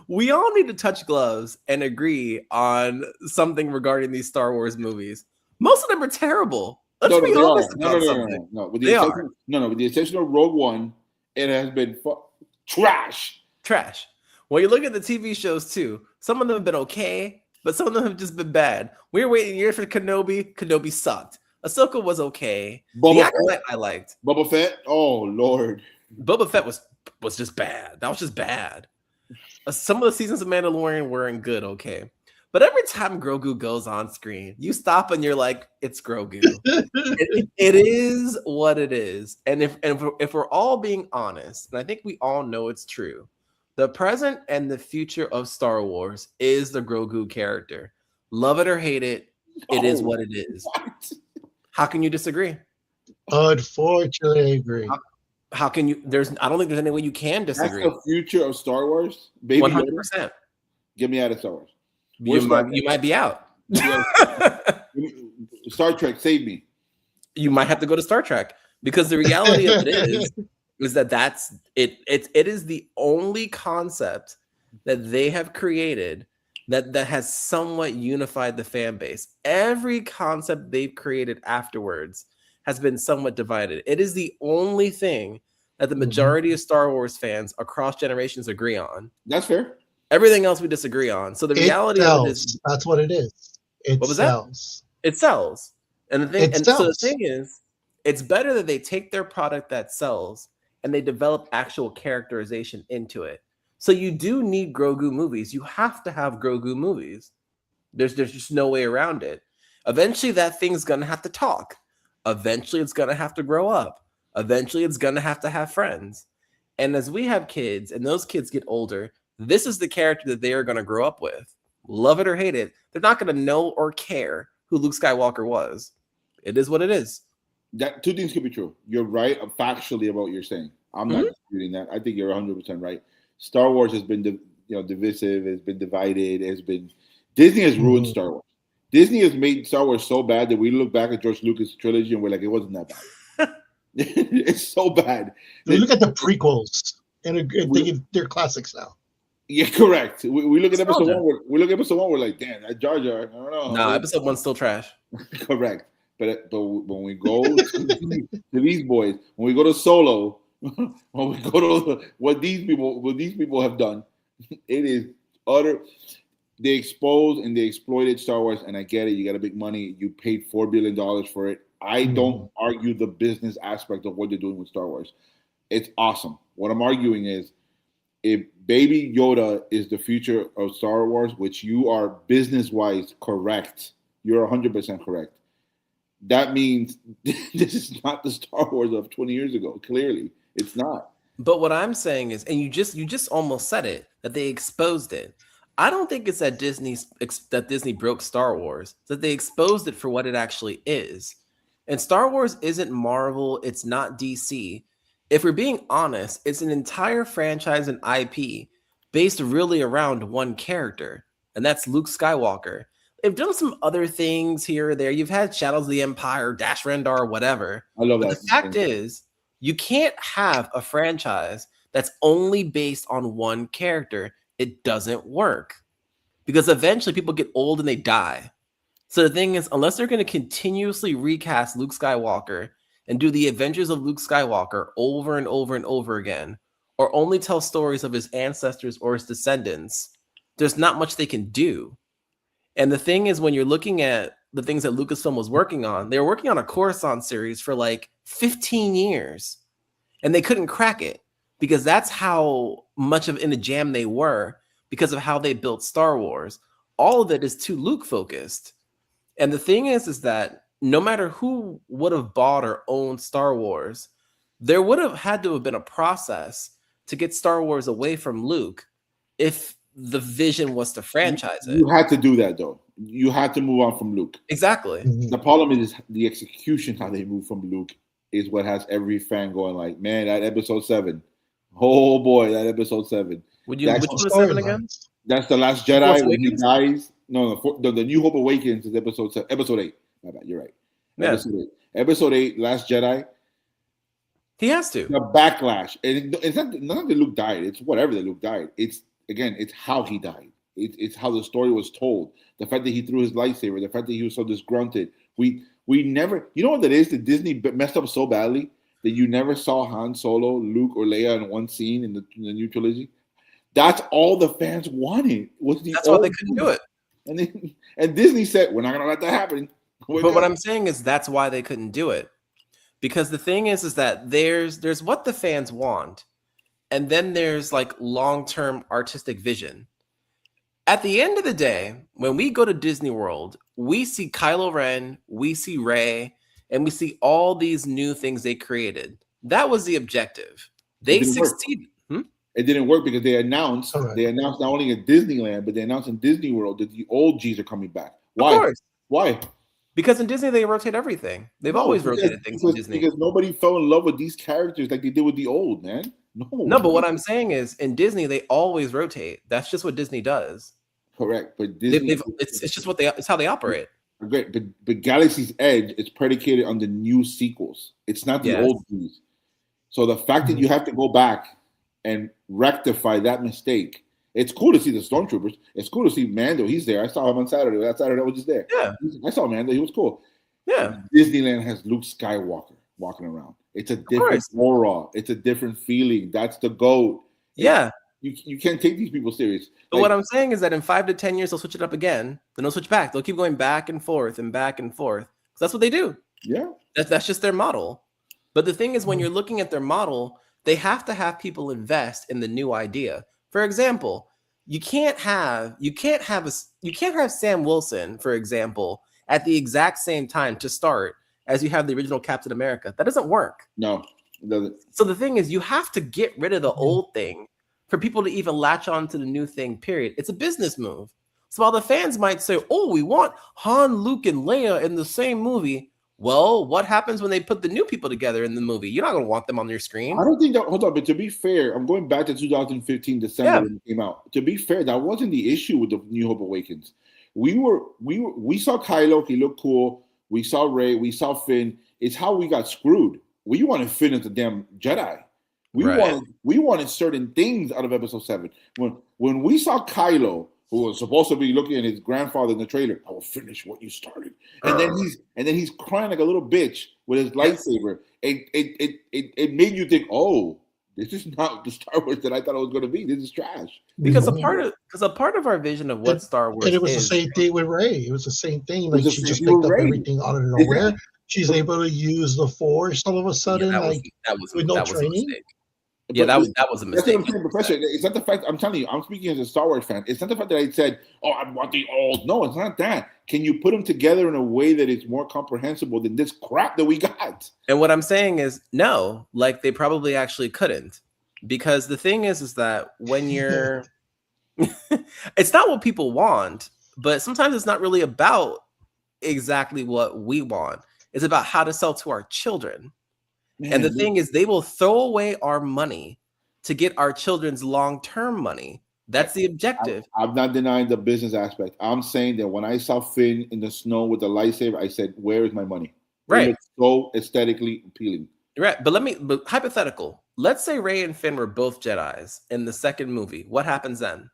We all need to touch gloves and agree on something regarding these Star Wars movies. Most of them are terrible. Let's No, be they are. honest about something. No. With They are with the exception of Rogue One, it has been trash. trash. When you look at the TV shows too, some of them have been okay, but some of them have just been bad. We were waiting years for Kenobi. Kenobi sucked. Ahsoka was okay. The Acolyte I liked. Boba Fett. Oh Lord. Boba Fett was just bad. That was just bad. Some of the seasons of Mandalorian weren't good, okay. But every time Grogu goes on screen, you stop and you're like, it's Grogu. it is what it is. And if we're all being honest, and I think we all know it's true, the present and the future of Star Wars is the Grogu character. Love it or hate it, it is what it is. What? How can you disagree? Unfortunately, I agree. How can you? I don't think there's any way you can disagree. That's the future of Star Wars, baby. 100%. Get me out of Star Wars. You might be out. Star Trek, save me. You might have to go to Star Trek because the reality of it is that that's it. It is the only concept that they have created that has somewhat unified the fan base. Every concept they've created afterwards has been somewhat divided. It is the only thing that the majority of Star Wars fans across generations agree on. That's fair. Everything else we disagree on. So the reality of it is, that's what it is. It what was sells. That? It sells. And the thing, It sells. so the thing is, it's better that they take their product that sells and they develop actual characterization into it. So you do need Grogu movies. You have to have Grogu movies. There's just no way around it. Eventually, that thing's gonna have to talk. Eventually, it's gonna have to grow up. Eventually, it's gonna have to have friends. And as we have kids, and those kids get older, this is the character that they are gonna grow up with. Love it or hate it, they're not gonna know or care who Luke Skywalker was. It is what it is. That two things could be true. You're right factually about what you're saying. I'm not disputing that. I think you're 100% right. Star Wars has been divisive, has been divided, Disney has ruined Star Wars. Disney has made Star Wars so bad that we look back at George Lucas' trilogy and we're like, it wasn't that bad. It's so bad. We look at the prequels and they're classics now. Yeah, correct. We look at episode one. We look at episode one. We're like, damn, that Jar Jar. I don't know. No, episode one's still trash. Correct. But when we go to these boys, when we go to Solo, when we go to what these people have done, it is utter. They exposed and they exploited Star Wars, and I get it. You got a big money. You paid $4 billion for it. I don't argue the business aspect of what they're doing with Star Wars. It's awesome. What I'm arguing is, if Baby Yoda is the future of Star Wars, which you are business-wise correct, you're 100% correct. That means this is not the Star Wars of 20 years ago. Clearly, it's not. But what I'm saying is, and you just almost said it, that they exposed it. I don't think it's that Disney broke Star Wars. It's that they exposed it for what it actually is. And Star Wars isn't Marvel. It's not DC. If we're being honest, it's an entire franchise and IP based really around one character, and that's Luke Skywalker. They've done some other things here or there. You've had Shadows of the Empire, Dash Rendar, whatever. I love but that. The fact is, you can't have a franchise that's only based on one character. It doesn't work because eventually people get old and they die. So the thing is, unless they're going to continuously recast Luke Skywalker and do the adventures of Luke Skywalker over and over and over again, or only tell stories of his ancestors or his descendants, there's not much they can do. And the thing is, when you're looking at the things that Lucasfilm was working on, they were working on a Coruscant series for like 15 years, and they couldn't crack it because that's how much of in a jam they were because of how they built Star Wars. All of it is too Luke focused. And the thing is that no matter who would have bought or owned Star Wars, there would have had to have been a process to get Star Wars away from Luke if the vision was to franchise it. You had to do that, though. You had to move on from Luke. Exactly. The problem is the execution, how they move from Luke, is what has every fan going like, man, that episode 7. Oh, boy, that episode 7. Which one is 7 again? That's The Last Jedi when he dies. No, the New Hope Awakens is episode 7. Episode 8. My bad, you're right. Yeah. Episode 8, Last Jedi. He has to. The backlash. And it's not that Luke died. It's whatever that Luke died. It's how he died. It's how the story was told. The fact that he threw his lightsaber. The fact that he was so disgruntled. We We never, you know what that is? That Disney messed up so badly that you never saw Han Solo, Luke, or Leia in one scene in the new trilogy. That's all the fans wanted. Was the That's why they old couldn't do it. And Disney said, "We're not going to let that happen." But what I'm saying is that's why they couldn't do it. Because the thing is that there's what the fans want, and then there's like long-term artistic vision. At the end of the day, when we go to Disney World, we see Kylo Ren, we see Rey, and we see all these new things they created. That was the objective. They succeeded. It didn't work because they announced not only at Disneyland, but they announced in Disney World that the old G's are coming back. Why? Of course. Why? Because in Disney they rotate everything. They've always rotated things in Disney. Because nobody fell in love with these characters like they did with the old, man. No, but what I'm saying is in Disney they always rotate. That's just what Disney does. Correct, but Disney it's just it's how they operate. Great, but Galaxy's Edge is predicated on the new sequels. It's not the old G's. So the fact that you have to go back and rectify that mistake. It's cool to see the Stormtroopers. It's cool to see Mando. He's there. I saw him on Saturday. That Saturday I was just there. Yeah. I saw Mando. He was cool. Yeah. Disneyland has Luke Skywalker walking around. It's a different aura. It's a different feeling. That's the GOAT. Yeah. You can't take these people serious. But what I'm saying is that in 5 to 10 years, they'll switch it up again. Then they'll switch back. They'll keep going back and forth and back and forth. That's what they do. Yeah. That's just their model. But the thing is, when you're looking at their model, they have to have people invest in the new idea. For example, you can't have Sam Wilson, for example, at the exact same time to start as you have the original Captain America. That doesn't work. No, it doesn't. So the thing is, you have to get rid of the old thing for people to even latch on to the new thing, period. It's a business move. So while the fans might say, oh, we want Han, Luke, and Leia in the same movie, well, what happens when they put the new people together in the movie? You're not going to want them on your screen. I don't think that, hold on, but to be fair, I'm going back to 2015 December when it came out. To be fair, that wasn't the issue with the New Hope Awakens. We saw Kylo, he looked cool. We saw Rey, we saw Finn. It's how we got screwed. We wanted Finn as a damn Jedi. We wanted certain things out of Episode 7. When we saw Kylo, who was supposed to be looking at his grandfather in the trailer, I will finish what you started. And then he's crying like a little bitch with his lightsaber. It made you think, oh, this is not the Star Wars that I thought it was going to be. This is trash. Because a part of our vision of what Star Wars is. And it was the same thing with Rey. It was the same thing. Like she just picked up everything out of nowhere. She's able to use the Force all of a sudden, with no training. Yeah, that was a mistake. That's what I'm saying, Professor. It's not the fact. I'm telling you, I'm speaking as a Star Wars fan. It's not the fact that I said, "Oh, I want the old." No, it's not that. Can you put them together in a way that is more comprehensible than this crap that we got? And what I'm saying is, no, like they probably actually couldn't, because the thing is that when you're, it's not what people want, but sometimes it's not really about exactly what we want. It's about how to sell to our children. Man, and the thing is, they will throw away our money to get our children's long-term money. That's the objective. I'm not denying the business aspect. I'm saying that when I saw Finn in the snow with the lightsaber, I said, where is my money? Right. It's so aesthetically appealing. Right. But hypothetical. Let's say Rey and Finn were both Jedis in the second movie. What happens then?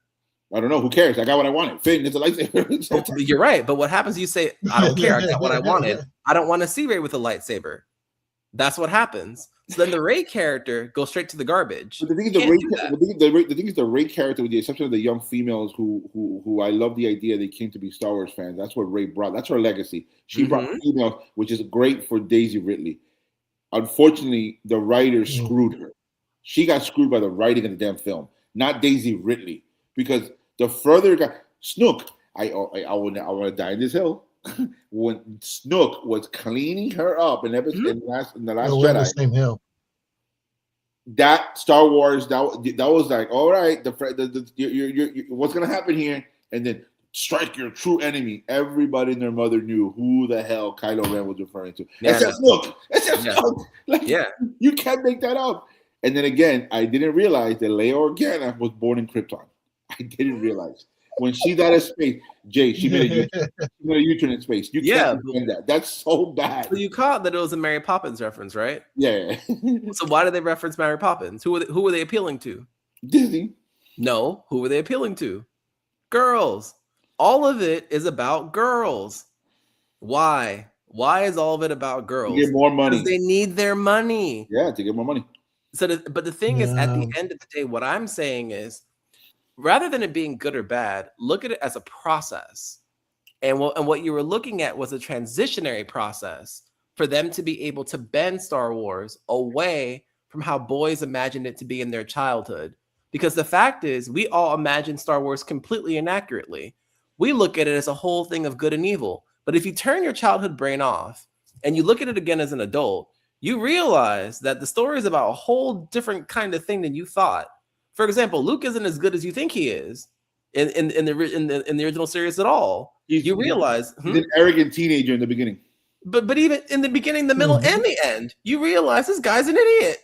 I don't know. Who cares? I got what I wanted. Finn is a lightsaber. You're right. But what happens? You say, I don't care. I got what I wanted. I don't want to see Rey with a lightsaber. That's what happens. So then the Rey character goes straight to the garbage. But the thing is, the Rey character, with the exception of the young females who I love the idea they came to be Star Wars fans. That's what Rey brought. That's her legacy. She brought females, which is great for Daisy Ridley. Unfortunately, the writers screwed her. She got screwed by the writing of the damn film, not Daisy Ridley. Because the further it got, Snook, I want to die in this hill. When Snook was cleaning her up in the last Jedi, the same hill. That Star Wars, that was like, all right, what's gonna happen here? And then strike your true enemy. Everybody and their mother knew who the hell Kylo Ren was referring to. Except Snook. Snook. You can't make that up. And then again, I didn't realize that Leia Organa was born in Krypton. I didn't realize. When she got in space, Jay, she made a U-turn in space. You can't defend that. That's so bad. So you caught that it was a Mary Poppins reference, right? Yeah. So why did they reference Mary Poppins? Who were they appealing to? Disney. No. Who were they appealing to? Girls. All of it is about girls. Why? Why is all of it about girls? To get more money. Because they need their money. Yeah, to get more money. So, but the thing is, at the end of the day, what I'm saying is, rather than it being good or bad, look at it as a process. And what you were looking at was a transitionary process for them to be able to bend Star Wars away from how boys imagined it to be in their childhood. Because the fact is, we all imagine Star Wars completely inaccurately. We look at it as a whole thing of good and evil. But if you turn your childhood brain off and you look at it again as an adult, you realize that the story is about a whole different kind of thing than you thought. For example, Luke isn't as good as you think he is in the original series at all. You realize he's an arrogant teenager in the beginning. But even in the beginning, the middle, and the end, you realize this guy's an idiot.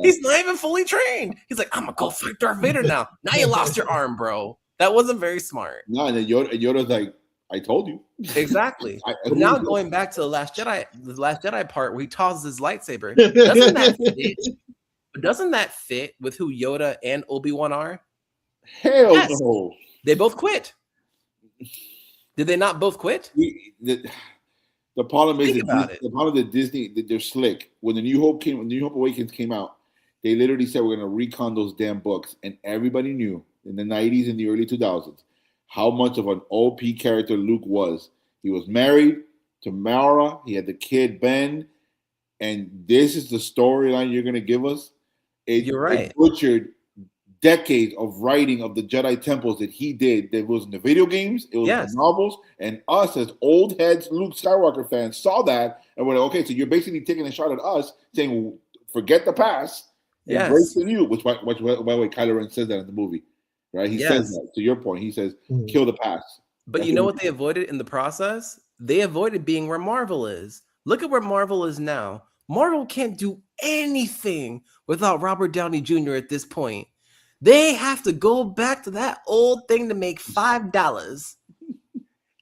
He's not even fully trained. He's like, I'm gonna go fight Darth Vader now. Now you lost your arm, bro. That wasn't very smart. No, and then Yoda's like, I told you. Exactly. But now going back to the Last Jedi part where he tosses his lightsaber, doesn't that fit with who Yoda and Obi-Wan are? Hell no. They both quit. Did they not both quit? The problem is the problem that Disney, they're slick. When New Hope Awakens came out, they literally said we're going to recon those damn books, and everybody knew in the 90s and the early 2000s how much of an OP character Luke was. He was married to Mara. He had the kid Ben, and this is the storyline you're going to give us. You're right. It butchered decades of writing of the Jedi temples that he did. That was in the video games, it was in the novels, and us as old heads Luke Skywalker fans saw that and we're like, okay, so you're basically taking a shot at us, saying forget the past, embrace the new. Which by the way, Kylo Ren says that in the movie, right? He says that. To your point, he says, kill the past. But you know what they avoided in the process? They avoided being where Marvel is. Look at where Marvel is now. Marvel can't do anything without Robert Downey Jr. at this point. They have to go back to that old thing to make $5.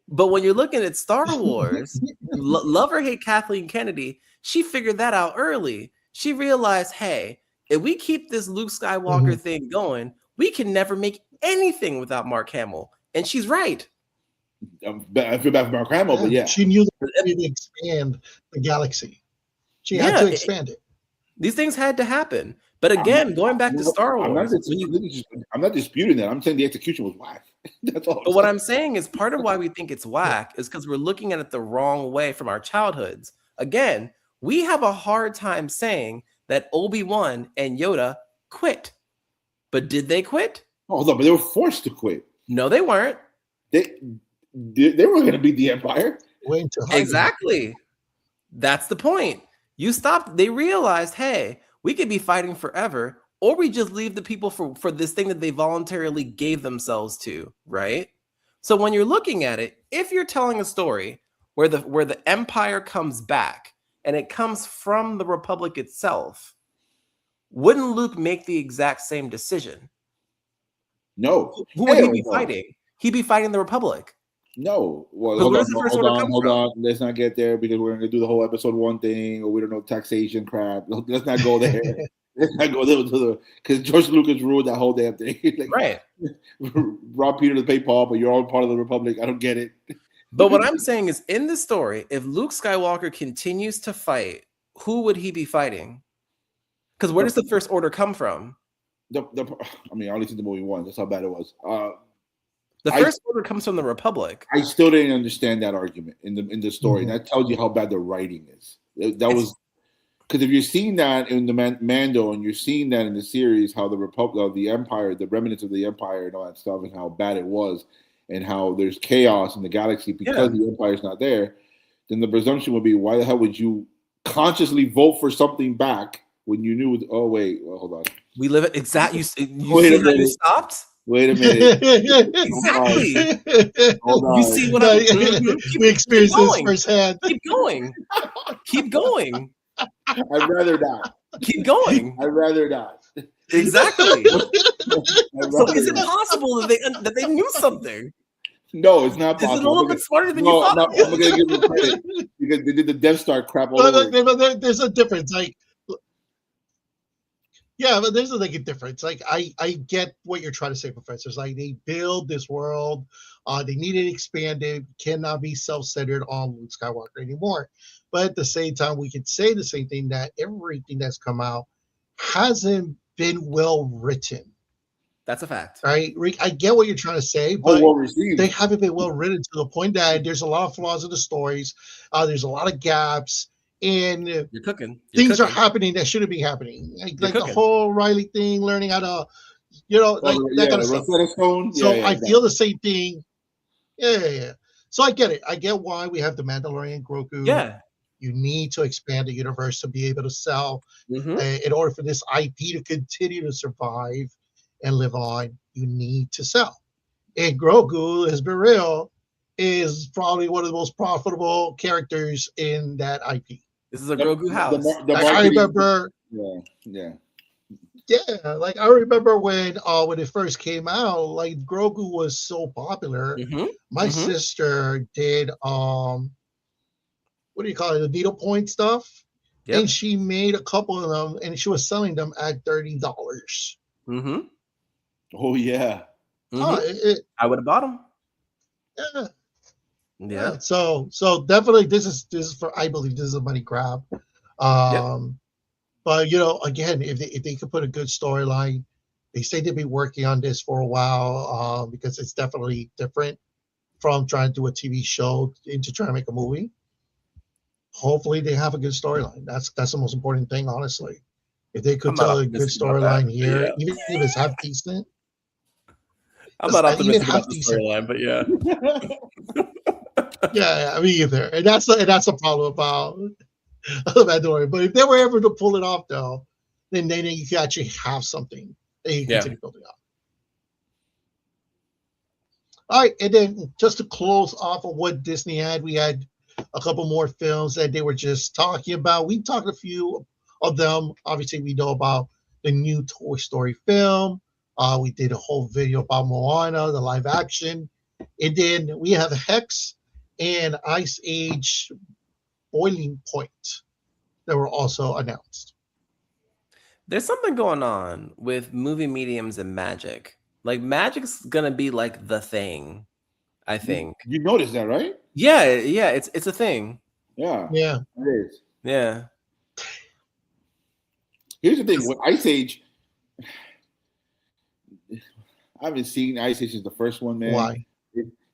But when you're looking at Star Wars, love or hate Kathleen Kennedy, she figured that out early. She realized, hey, if we keep this Luke Skywalker thing going, we can never make anything without Mark Hamill. And she's right. I feel bad for Mark Hamill, but yeah. She knew that she needed to expand the galaxy. She had to expand it. These things had to happen. But again, going back to Star Wars, I'm not disputing that. I'm saying the execution was whack. That's all. But what I'm saying is part of why we think it's whack is because we're looking at it the wrong way from our childhoods. Again, we have a hard time saying that Obi-Wan and Yoda quit. But did they quit? Oh, no, but they were forced to quit. No, they weren't. They were going to beat the Empire. Exactly. That's the point. You stopped. They realized, hey, we could be fighting forever, or we just leave the people for this thing that they voluntarily gave themselves to, right? So when you're looking at it, if you're telling a story where the Empire comes back and it comes from the Republic itself, wouldn't Luke make the exact same decision? No. Who would he be fighting? He'd be fighting the Republic. No. Well, hold on. Let's not get there because we're going to do the whole episode 1 thing, or we don't know taxation crap. Let's not go there. Let's not go there because George Lucas ruled that whole damn thing. Right. Rob Peter to pay Paul, but you're all part of the Republic. I don't get it. But what I'm saying is, in the story, if Luke Skywalker continues to fight, who would he be fighting? Because where does the First Order come from? I only seen the movie once. That's how bad it was. The First Order comes from the Republic. I still didn't understand that argument in the story. That tells you how bad the writing is. That was because if you're seeing that in the Mando and you're seeing that in the series, how the Republic, the Empire, the remnants of the Empire, and all that stuff, and how bad it was, and how there's chaos in the galaxy because the Empire's not there, then the presumption would be, why the hell would you consciously vote for something back when you knew? Oh wait, hold on. We live at exactly. You see how you stopped. Wait a minute. Exactly. Hold on. You see what we experienced this firsthand. Keep going. Keep going. I'd rather not. Keep going. I'd rather not. Exactly. So is it possible that they knew something? No, it's not possible. Is it a little bit smarter than you thought? No, I'm gonna give them credit because they did the Death Star crap all over. There's a difference. Like, Yeah, but there's like a difference. Like I get what you're trying to say, Professor. It's like they build this world, they need it expanded, cannot be self-centered on Luke Skywalker anymore. But at the same time, we can say the same thing that everything that's come out hasn't been well written. That's a fact. Right? I get what you're trying to say, Oh, but well received. they haven't been well written to the point that there's a lot of flaws in the stories. There's a lot of gaps, and You're cooking. things are happening that shouldn't be happening. Like the whole Riley thing, learning how to, like that kind of stuff. Stone. So I feel the same thing. Yeah. So I get it. I get why we have the Mandalorian Grogu. Yeah. You need to expand the universe to be able to sell. Mm-hmm. In order for this IP to continue to survive and live on, you need to sell. And Grogu, let's be real, is probably one of the most profitable characters in that IP. This is a Grogu house. I remember. Yeah. Like I remember when it first came out, like Grogu was so popular. Mm-hmm. My sister did what do you call it, the needlepoint stuff, and she made a couple of them, and she was selling them at $30. Mm-hmm. Oh yeah. Mm-hmm. I would have bought them. Yeah. So definitely this is for, I believe this is a money grab. But again, if they could put a good storyline, they say they've been working on this for a while, because it's definitely different from trying to do a TV show into trying to make a movie. Hopefully they have a good storyline. That's the most important thing, honestly. If they could tell a good storyline here, even if it's half decent. I'm not optimistic about the storyline, but yeah. Yeah, me either. And that's a problem about the Mandalorian. But if they were able to pull it off, though, then you could actually have something that you can continue building up. All right, and then just to close off of what Disney had, we had a couple more films that they were just talking about. We talked a few of them. Obviously, we know about the new Toy Story film. We did a whole video about Moana, the live action. And then we have Hex and Ice Age Boiling Point that were also announced. There's something going on with movie mediums and magic. Like magic's gonna be like the thing, I think. You noticed that, right? Yeah, it's a thing. Yeah. It is. Yeah. Here's the thing with Ice Age. I haven't seen Ice Age since the first one, man. Why?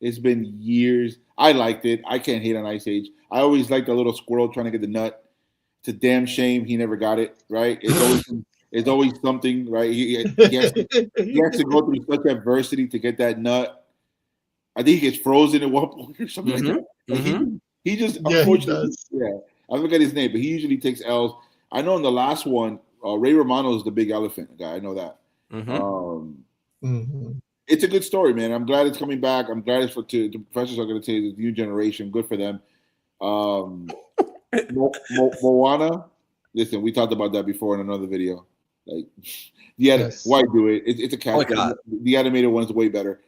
It's been years. I liked it. I can't hate on Ice Age. I always liked the little squirrel trying to get the nut. It's a damn shame he never got it, right? It's always something, right? He has to go through such adversity to get that nut. I think he gets frozen at one point or something like that. Like he just, unfortunately, I forget his name, but he usually takes L's. I know in the last one, Ray Romano is the big elephant guy. I know that. It's a good story, man. I'm glad it's coming back. I'm glad it's the professors are going to say the new generation. Good for them. Moana. Listen, we talked about that before in another video. Like, why do it? It's a cat. The animated one is way better.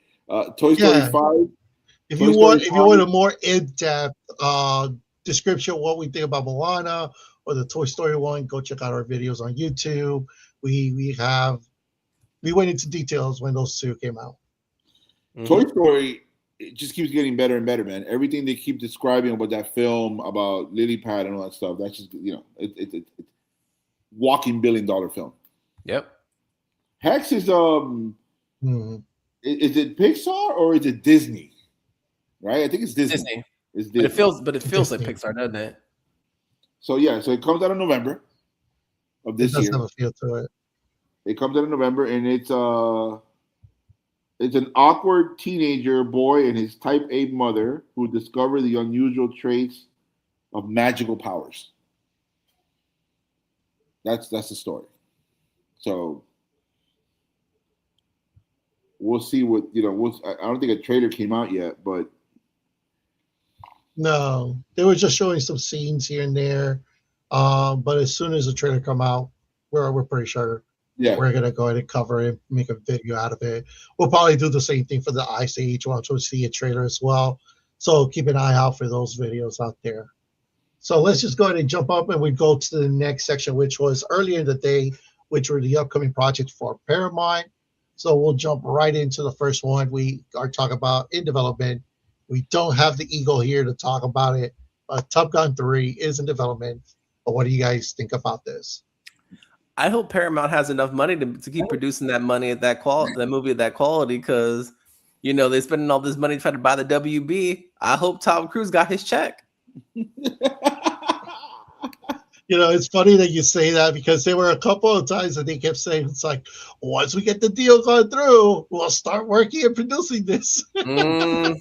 Toy Story 5. If you want a more in-depth description of what we think about Moana or the Toy Story one, go check out our videos on YouTube. We went into details when those two came out. Toy Story, it just keeps getting better and better, man. Everything they keep describing about that film, about Lily Pad and all that stuff, that's just, it's walking $1 billion film. Yep. Hex is is it Pixar or is it Disney? Right? I think it's Disney. It's Disney. But it feels like Pixar, doesn't it? So so it comes out in November of this year. It does have a feel to it. It comes out in November, and it's an awkward teenager boy and his type A mother who discover the unusual traits of magical powers. That's the story. So we'll see what I don't think a trailer came out yet, but no, they were just showing some scenes here and there. But as soon as the trailer come out, we're pretty sure. We're gonna go ahead and cover it, make a video out of it. We'll probably do the same thing for the Ice Age once we see a trailer as well. So keep an eye out for those videos out there. So let's just go ahead and jump up and we go to the next section, which was earlier in the day. which were the upcoming projects for Paramount. So we'll jump right into the first one we are talking about in development. We don't have the Eagle here to talk about it. Top Gun 3 is in development. But what do you guys think about this? I hope Paramount has enough money to keep producing that money at that movie at that quality, because they're spending all this money trying to buy the WB. I hope Tom Cruise got his check. It's funny that you say that, because there were a couple of times that they kept saying, it's like, once we get the deal going through, we'll start working and producing this. I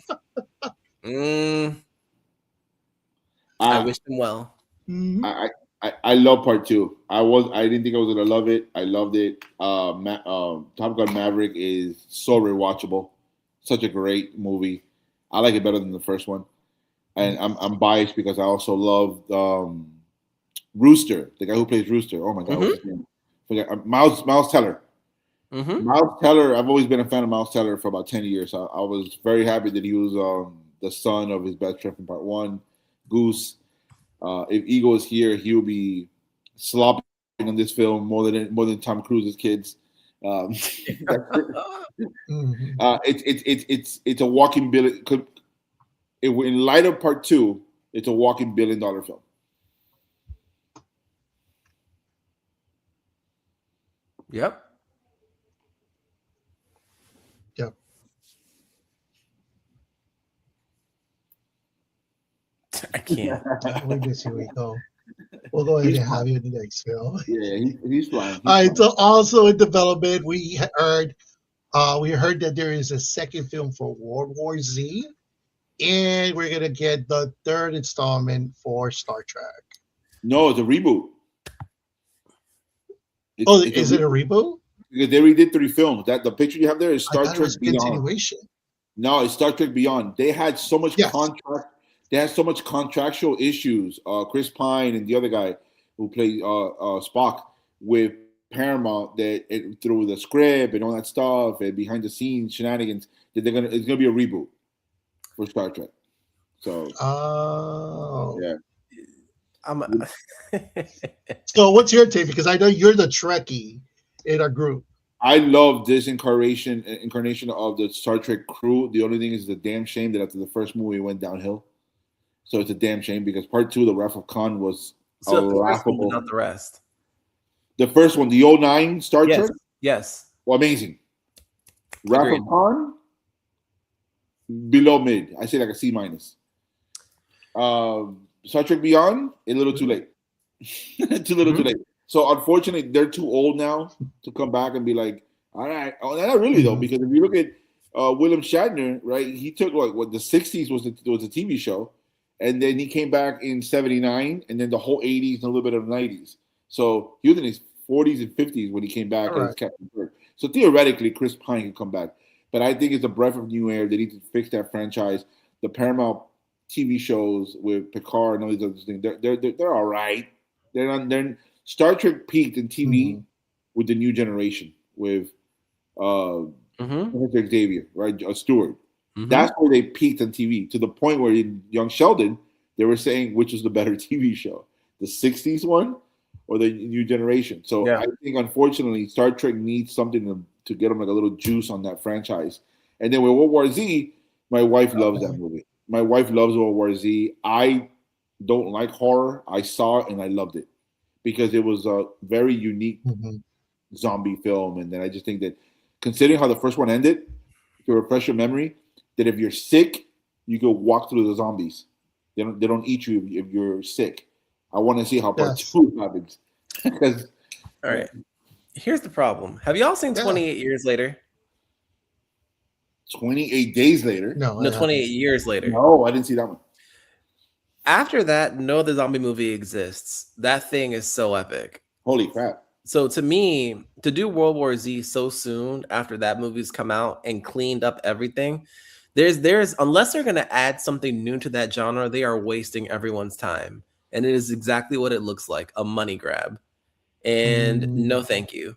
wish him well. I love part 2. I didn't think I was gonna love it. I loved it. Top Gun Maverick is so rewatchable. Such a great movie. I like it better than the first one. And I'm biased because I also loved Rooster, the guy who plays Rooster. Oh my God, what's his name? Forget, Miles Teller. Miles Teller. I've always been a fan of Miles Teller for about 10 years. I was very happy that he was the son of his best friend from part 1, Goose. If Eagle is here, he'll be slopping on this film more than Tom Cruise's kids. It's a walking billion. In light of part 2, it's a walking $1 billion film. Yep. I can't. Here we go. We'll go ahead and have you in the next film. Yeah, he's flying. All right. So also in development, we heard that there is a second film for World War Z, and we're gonna get the 3rd installment for Star Trek. No, it's a reboot. Is it a reboot? Because they redid 3 films. That the picture you have there is Star Trek Beyond. Continuation. No, it's Star Trek Beyond. They had so much contract. They had so much contractual issues. Chris Pine and the other guy who played Spock with Paramount, that through the script and all that stuff and behind the scenes shenanigans, that it's gonna be a reboot for Star Trek. So yeah. So what's your take? Because I know you're the Trekkie in our group. I love this incarnation of the Star Trek crew. The only thing is the damn shame that after the first movie it went downhill. So it's a damn shame, because part 2, the Wrath of Khan, was laughable. Not the rest. The first one, the 09 Star Trek? Yes. Well, amazing. Wrath of Khan, below mid. I say like a C-. Star Trek Beyond, a little too late. Too late. So unfortunately, they're too old now to come back and be like, all right. Oh, not really though, because if you look at William Shatner, right? He took what the 60s was a TV show, and then he came back in 79, and then the whole 80s and a little bit of the 90s. So he was in his 40s and 50s when he came back as Captain Kirk. So theoretically, Chris Pine can come back, but I think it's a breath of new air. They need to fix that franchise. The Paramount TV shows with Picard and all these other things, they're all right. They're Star Trek peaked in TV with the new generation with Xavier, right? Stewart. That's where they peaked on TV, to the point where in Young Sheldon, they were saying which is the better TV show, the 60s one or the new generation. So I think, unfortunately, Star Trek needs something to get them like a little juice on that franchise. And then with World War Z, my wife loves that movie. My wife loves World War Z. I don't like horror. I saw it and I loved it because it was a very unique zombie film. And then I just think that, considering how the first one ended, to refresh your memory, that if you're sick, you go walk through the zombies. They don't eat you if you're sick. I want to see how part 2 happens. Because all right, here's the problem. Have y'all seen 28 Years Later? 28 Days Later? No, 28 Years Later. No, I didn't see that one. After that, no other zombie movie exists. That thing is so epic. Holy crap. So to me, to do World War Z so soon after that movie's come out and cleaned up everything, there's unless they're going to add something new to that genre, they are wasting everyone's time. And it is exactly what it looks like, a money grab. And no thank you.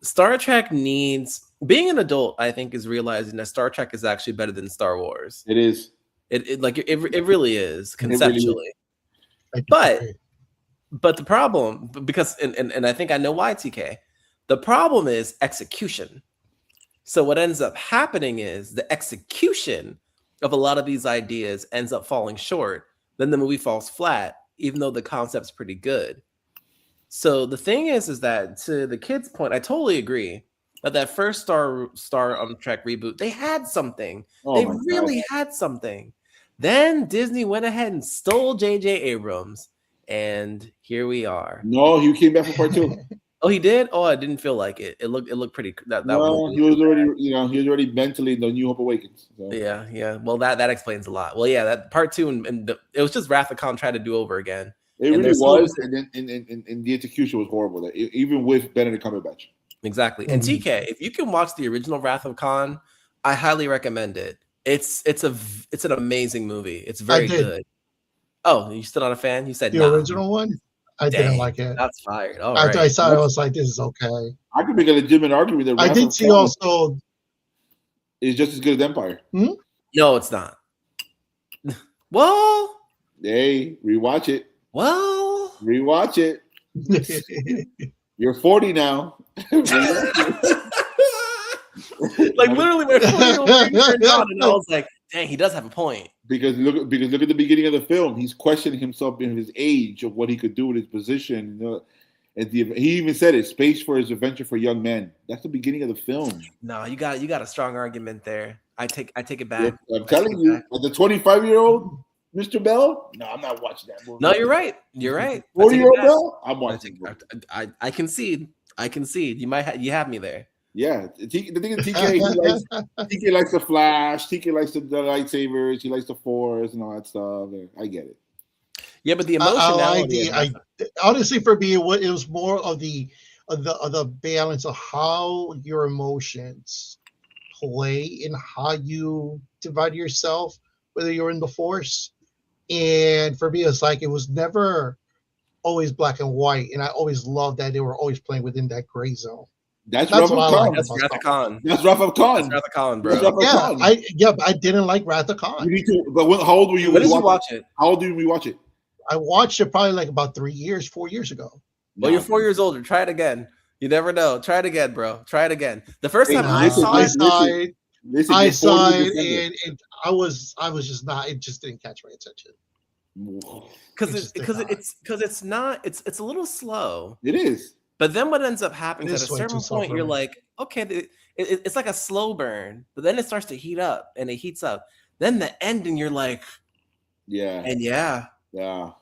Star Trek needs, being an adult, I think, is realizing that Star Trek is actually better than Star Wars. It is. It really is, conceptually. But But the problem, because and I think I know why, TK. The problem is execution. So what ends up happening is the execution of a lot of these ideas ends up falling short. Then the movie falls flat, even though the concept's pretty good. So the thing is that to the kids' point, I totally agree that first Star Trek reboot, they had something. They really had something. Then Disney went ahead and stole J.J. Abrams, and here we are. No, he came back for part 2. Oh, he did? Oh, I didn't feel like it. It looked pretty. No, he was already, he was already mentally in the New Hope Awakens. So. Yeah. Well, that explains a lot. Well, yeah, that part 2 and it was just Wrath of Khan tried to do over again. It really was, and then and the execution was horrible. Even with Benedict Cumberbatch. Exactly. And TK, if you can watch the original Wrath of Khan, I highly recommend it. It's an amazing movie. It's very good. Oh, you still not a fan? You said the original one. I didn't like it. That's fired. After I saw it, I was like, "This is okay." I could make a legitimate argument that I did see also is just as good as Empire. No, it's not. Well, hey, rewatch it. Well, rewatch it. You're 40 now. Like literally, my 40-year-old turned on, and I was like, "Dang, he does have a point." Because look at the beginning of the film. He's questioning himself in his age of what he could do with his position. He even said it: "Space for his adventure for young men." That's the beginning of the film. No, you got a strong argument there. I take it back. I'm telling you, as a 25-year-old Mr. Bell, no, I'm not watching that movie. No, you're right. You're right. 40-year-old Bell, I'm watching. I concede. You have me there. Yeah, the thing is, TK likes the Flash. TK likes the lightsabers. He likes the Force and all that stuff. I get it. Yeah, but the emotionality. Honestly, for me, it was more of the balance of how your emotions play and how you divide yourself, whether you're in the Force. And for me, it's like it was never always black and white, and I always loved that they were always playing within that gray zone. That's Wrath of Khan. That's Wrath of Khan. That's Wrath of Khan. That's Wrath of Khan, bro. But I didn't like Wrath of Khan. You need to. But how old were you? When did you watch it? How old did we watch it? I watched it probably like about 4 years ago. Well, you're 4 years older. Try it again. You never know. Try it again, bro. Try it again. The first time I saw it, and I was just not. It just didn't catch my attention. Because it's not. It's a little slow. It is. But then what ends up happening is at a certain point, you're like, okay, it's like a slow burn, but then it starts to heat up and it heats up. Then the ending, you're like, yeah. And yeah. I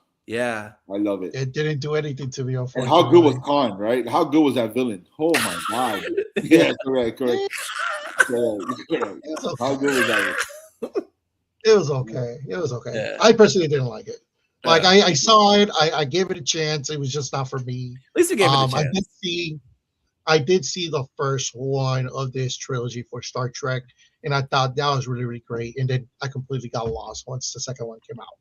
love it. It didn't do anything to me. And how good was Khan, right? How good was that villain? Oh my God. Yeah, correct. How good was that? It was okay. Yeah. I personally didn't like it. Like I saw it, I gave it a chance. It was just not for me. At least you gave it a chance. I did see the first one of this trilogy for Star Trek, and I thought that was really, really great. And then I completely got lost once the second one came out.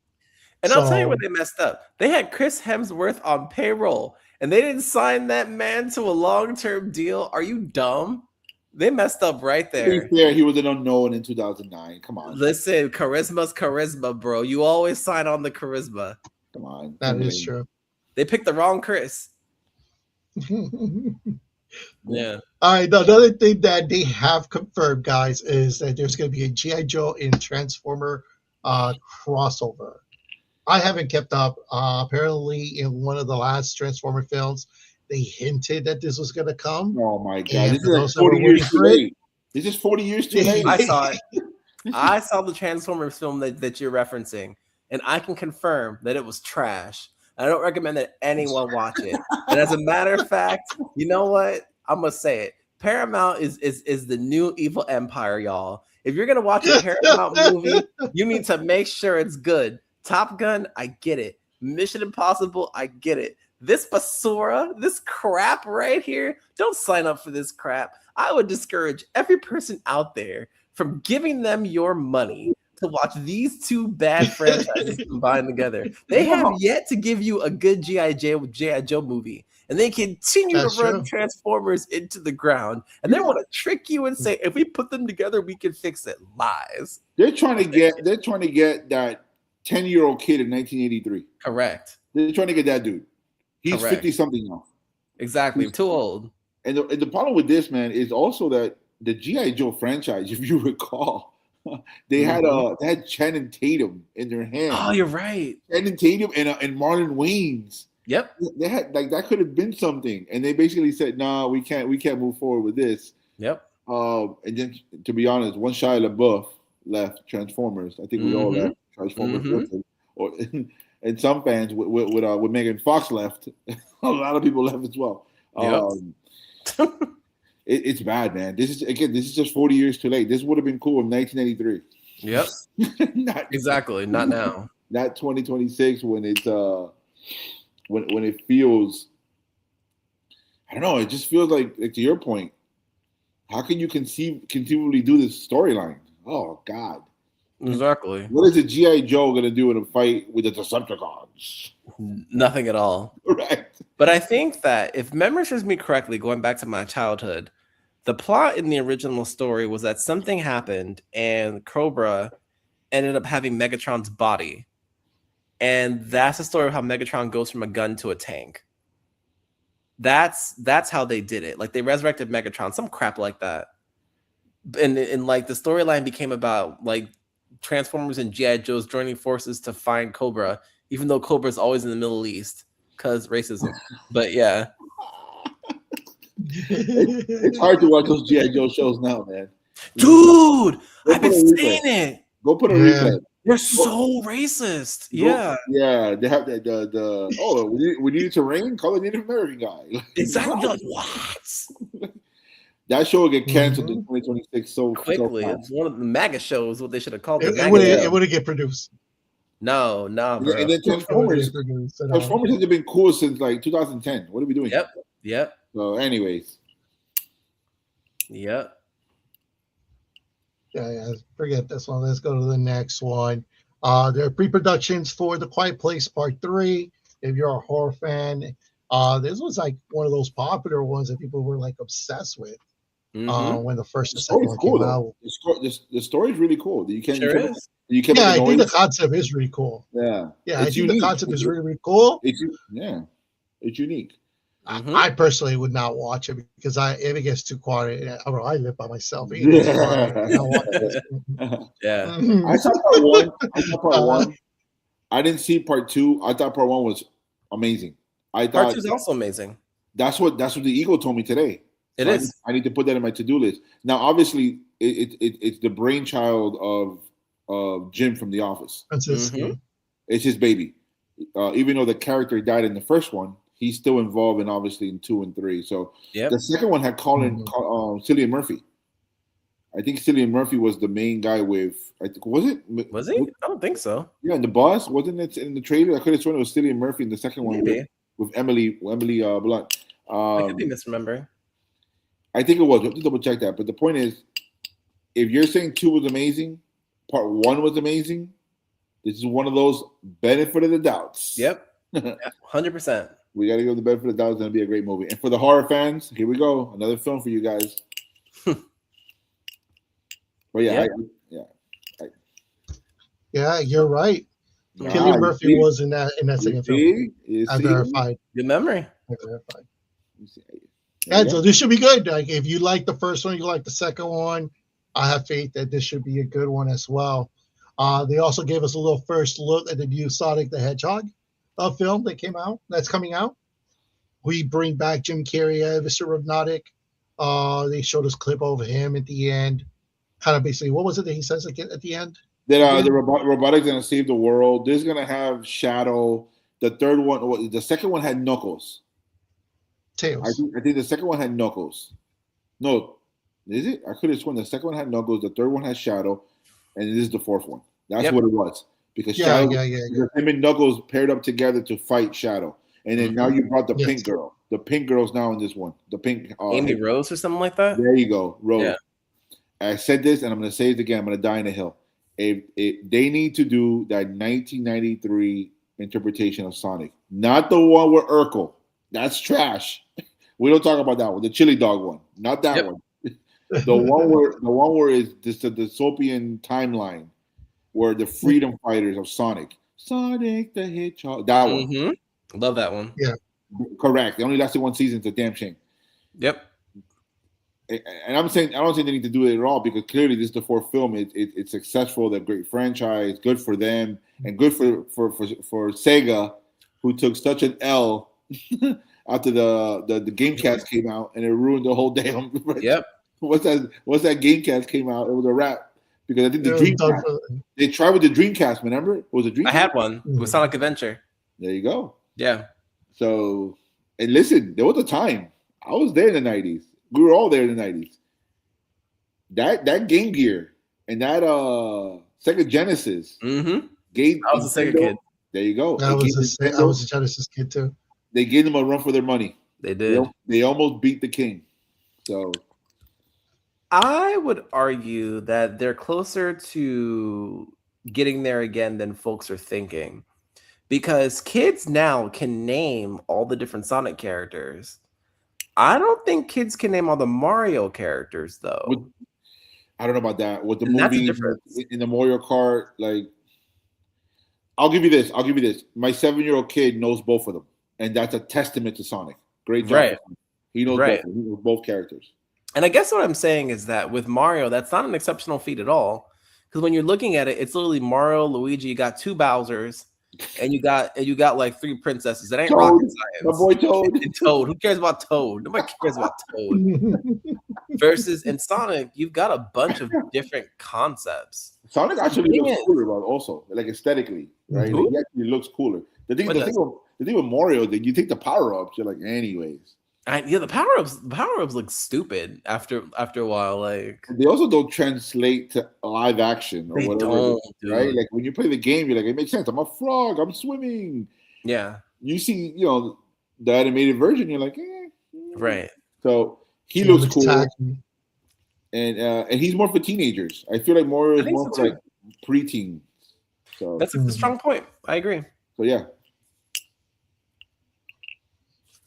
And I'll tell you where they messed up. They had Chris Hemsworth on payroll, and they didn't sign that man to a long-term deal. Are you dumb? They messed up right there. He was an unknown in 2009. Come on. Listen, charisma's charisma, bro. You always sign on the charisma. Come on. That is true. They picked the wrong Chris. Yeah. All right. The other thing that they have confirmed, guys, is that there's going to be a G.I. Joe and Transformer crossover. I haven't kept up. Apparently, in one of the last Transformer films, they hinted that this was going to come. Oh my God! This is like 40 years too late. This is 40 years too late. I saw it. I saw the Transformers film that you're referencing, and I can confirm that it was trash. I don't recommend that anyone watch it. And as a matter of fact, you know what? I'm gonna say it. Paramount is the new evil empire, y'all. If you're gonna watch a Paramount movie, you need to make sure it's good. Top Gun, I get it. Mission Impossible, I get it. This basura, this crap right here, don't sign up for this crap. I would discourage every person out there from giving them your money to watch these two bad franchises combined together. They have yet to give you a good G.I. Joe movie, and they continue to run Transformers into the ground, and they want to trick you and say, if we put them together, we can fix it. Lies. They're trying to get that 10-year-old kid in 1983. Correct. They're trying to get that dude. He's Correct. 50 something now. Exactly. Too old. And the problem with this, man, is also that the G.I. Joe franchise, if you recall, they had Channing Tatum in their hand. Oh, you're right. Channing Tatum and Marlon Wayans. Yep. They had like that could have been something, and they basically said, "No, we can't move forward with this." Yep. And then, to be honest, once Shia LaBeouf left Transformers, I think we all left Transformers with him. Or and some fans with Megan Fox left, a lot of people left as well. Yep. It's bad, man. This is just 40 years too late. This would have been cool in 1983. Yep. Exactly. Not now. Not 2026 when it's when it feels, I don't know, it just feels like to your point, how can you conceivably do this storyline? Oh God. Exactly. What is a G.I. Joe gonna do in a fight with the Decepticons? Nothing at all. Right. But I think that if memory serves me correctly, going back to my childhood, the plot in the original story was that something happened and Cobra ended up having Megatron's body. And that's the story of how Megatron goes from a gun to a tank. That's how they did it. Like they resurrected Megatron, some crap like that. And like the storyline became about like Transformers and G.I. Joes joining forces to find Cobra, even though Cobra's always in the Middle East because racism. But yeah. It's hard to watch those G.I. Joe shows now, man. Dude, I've been saying it. Go put a replay. They're so racist. Yeah. They have we needed to rain, call a Native American guy. Exactly. Like, what? That show will get canceled in 2026 so quickly. So it's one of the MAGA shows, what they should have called it. It would have get produced. No, bro. And then Transformers has been cool since like 2010. What are we doing? Yep. So, anyways. Yep. Yeah, forget this one. Let's go to the next one. There are pre-productions for The Quiet Place Part 3. If you're a horror fan, this was like one of those popular ones that people were like obsessed with when the first and second one came out. The story is really cool. I think the concept is really cool. Yeah, I think the concept is really, really cool. It's unique. I personally would not watch it because if it gets too quiet, I live by myself. Yeah. I saw part one. I didn't see part two. I thought part one was amazing. Part two is also amazing. That's what the Eagle told me today. It is. I need to put that in my to-do list. Now, obviously, it's the brainchild of Jim from The Office. It's his baby. Even though the character died in the first one, he's still involved in 2 and 3. So the second one had Cillian Murphy. I think Cillian Murphy was the main guy with. Was he? I don't think so. Yeah, and the boss wasn't it in the trailer? I could have sworn it was Cillian Murphy in the second one with Emily Blunt. I could be misremembering. I think it was. You have to double check that. But the point is, if you're saying 2 was amazing, part 1 was amazing. This is one of those benefit of the doubts. Yep. 100%. We got to give the benefit of the doubt. It's going to be a great movie. And for the horror fans, here we go. Another film for you guys. But you're right. Cillian Murphy was in that second film. I verified. Good memory. I verified. So this should be good. Like if you like the first one, you like the second one. I have faith that this should be a good one as well. They also gave us a little first look at the new Sonic the Hedgehog film that's coming out. We bring back Jim Carrey as Mr. Robotnik. They showed us a clip of him at the end. Kind of basically, what was it that he says at the end? That the robotic's going to save the world. This is going to have Shadow. The third one, the second one had Knuckles. Tails. I think the second one had Knuckles. No, is it? I could have sworn the second one had Knuckles. The third one had Shadow, and this is the fourth one. That's what it was. Because Shadow, him and Knuckles paired up together to fight Shadow, and then now you brought the pink girl. The pink girl's now in this one. The pink Amy Rose or something like that. There you go, Rose. Yeah. I said this, and I'm going to say it again. I'm going to die in a hill. If they need to do that 1993 interpretation of Sonic, not the one with Urkel. That's trash. We don't talk about that one. The chili dog one, not that one. The one where it's just a dystopian timeline where the freedom fighters of Sonic the Hedgehog. That one. Love that one. Yeah. Correct. They only lasted one season. It's a damn shame. Yep. And I'm saying I don't think they need to do it at all because clearly this is the fourth film. It's successful. They're a great franchise. Good for them and good for Sega, who took such an L after the Gamecast came out and it ruined the whole damn. Yep. Once that Gamecast came out, it was a wrap because I think the Dreamcast. They tried with the Dreamcast. Remember, it was a Dreamcast. I had one with Sonic Adventure. There you go. Yeah. So, and listen, there was a time I was there in the 90s. We were all there in the 90s. That Game Gear and that Sega Genesis gave. I was a Sega kid. There you go. I was a Genesis kid too. They gave them a run for their money. They did. They almost beat the king. So I would argue that they're closer to getting there again than folks are thinking. Because kids now can name all the different Sonic characters. I don't think kids can name all the Mario characters, though. I don't know about that. With the And that's the movie difference. in the Mario Kart, like, I'll give you this. My 7-year-old kid knows both of them, and that's a testament to Sonic. Great job. Right. He knows Right. both. He knows both characters. And I guess what I'm saying is that with Mario, that's not an exceptional feat at all. Because when you're looking at it, it's literally Mario, Luigi, you got 2 Bowsers, and you got like 3 princesses. It ain't rocket science. My boy Toad. And Toad. Who cares about Toad? Nobody cares about Toad. Versus in Sonic, you've got a bunch of different concepts. Sonic actually looks cooler, but also like aesthetically, right? Like, he actually looks cooler. The thing with Mario, that you take the power ups, you're like, anyways. The power ups look stupid after a while. Like they also don't translate to live action or whatever, right? Like when you play the game, you're like, it makes sense. I'm a frog. I'm swimming. Yeah. You see, the animated version, you're like, right. So he looks cool, and he's more for teenagers. I feel like Mario is more for like preteens. So that's a strong point. I agree. So yeah.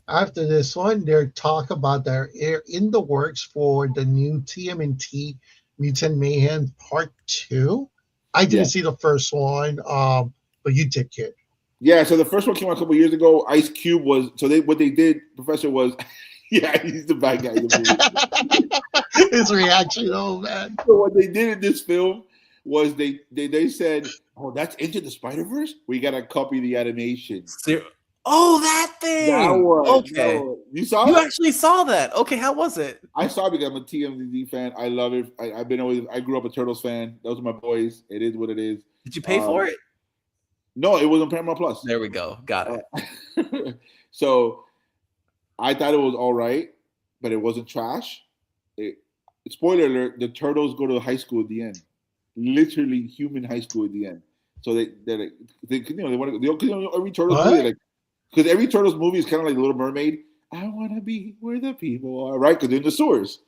After this one, they're talk about they're in the works for the new TMNT Mutant Mayhem Part 2. I didn't see the first one, but you did, kid. Yeah, so the first one came out a couple years ago. Ice Cube was what they did, Professor, was he's the bad guy in the movie. His reaction, oh man. So what they did in this film was they said, "Oh, that's Into the Spider-Verse? We gotta copy the animation." Oh, that thing. That one. Okay. You saw it? You actually saw that. Okay, how was it? I saw it because I'm a TMDD fan. I love it. I grew up a Turtles fan. Those are my boys. It is what it is. Did you pay for it? No, it was on Paramount Plus. There we go. Got it. So I thought it was all right, but it wasn't trash. Spoiler alert, the Turtles go to high school at the end. Literally human high school at the end. So they want to every Turtles movie, like, because every Turtles movie is kind of like The Little Mermaid. I want to be where the people are, right? Because they're in the sewers.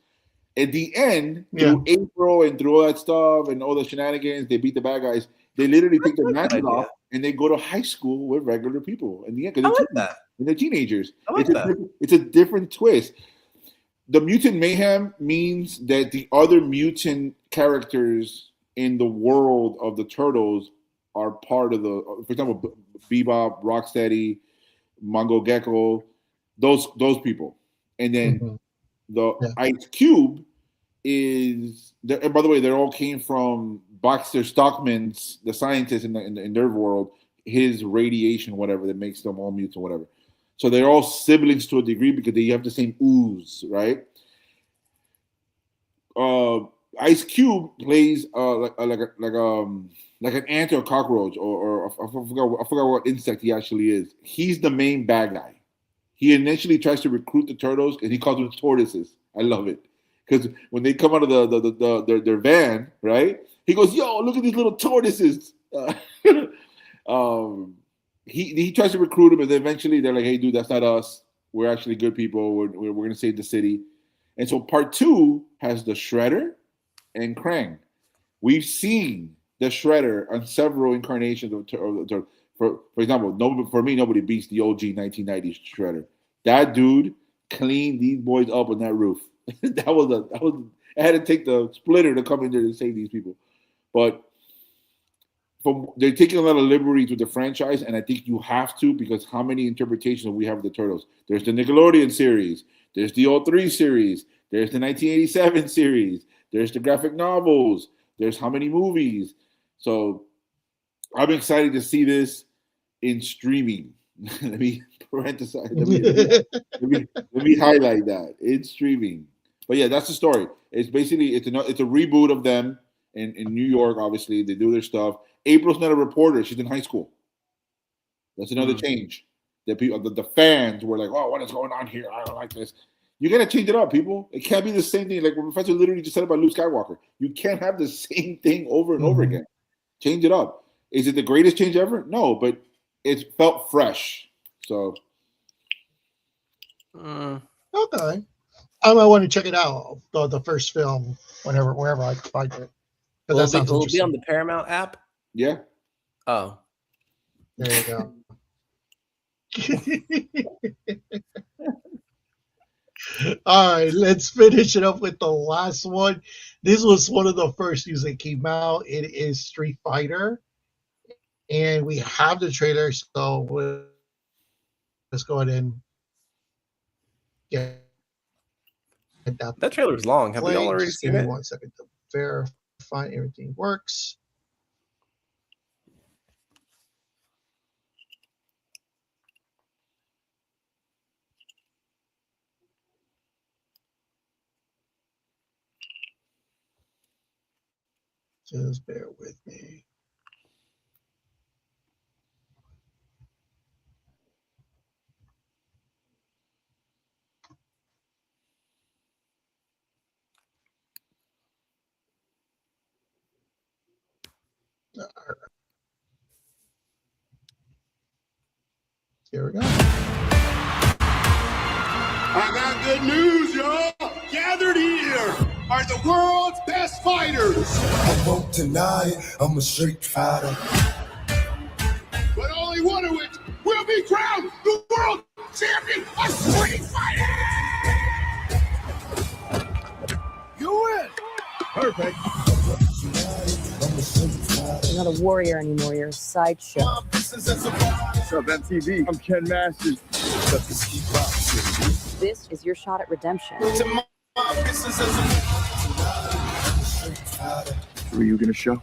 At the end, through April and through all that stuff and all the shenanigans, they beat the bad guys. They literally take their masks off and they go to high school with regular people. In the end, because they're teenagers. It's a different twist. The mutant mayhem means that the other mutant characters in the world of the Turtles are part of for example, Bebop, Rocksteady, Mongo Gecko, those people. And then Ice Cube is, and by the way, they all came from Baxter Stockman's, the scientist in their world, his radiation, whatever, that makes them all mutants or whatever. So they're all siblings to a degree because they have the same ooze, right? Ice Cube plays like an ant or a cockroach or I forgot what insect he actually is. He's the main bad guy. He initially tries to recruit the Turtles and he calls them tortoises. I love it because when they come out of their van, right? He goes, "Yo, look at these little tortoises." He tries to recruit them, and then eventually they're like, "Hey, dude, that's not us. We're actually good people. We're gonna save the city." And so part 2 has the Shredder and Krang. We've seen the Shredder on several incarnations of for example, for me, nobody beats the OG 1990s Shredder. That dude cleaned these boys up on that roof. I had to take the splitter to come in there to save these people. But they're taking a lot of liberties with the franchise, and I think you have to, because how many interpretations we have of the Turtles? There's the Nickelodeon series, there's the 03 series, there's the 1987 series, there's the graphic novels, there's how many movies. So I'm excited to see this in streaming. Let me parenthesize. Let me highlight that. It's streaming. But yeah, that's the story. It's basically it's a reboot of them in New York. Obviously, they do their stuff. April's not a reporter; she's in high school. That's another change. That people, the fans were like, "Oh, what is going on here? I don't like this." You gotta change it up, people. It can't be the same thing. Like what Professor literally just said about Luke Skywalker. You can't have the same thing over and over again. Change it up. Is it the greatest change ever? No, but it felt fresh. So, Okay. I might want to check it out. The first film, wherever I can find it. But that sounds Will it be interesting. on the Paramount app? yeah. Oh, There you go. All right, let's finish it up with the last one. This was one of the first news that came out. It is Street Fighter, and we have the trailer. So let's go ahead and get that trailer's long. Have we all played. already Just seen give me it? 1 second to verify everything works. Just bear with me. All right. Here we go. I got good news, y'all. Gathered here are the world's best fighters. I won't deny it, I'm a street fighter. But only one of which will be crowned the world champion of street fighting. You win. Perfect. You're not a warrior anymore, you're a sideshow. What's up, MTV? I'm Ken Masters. This is your shot at redemption. Who are you gonna show?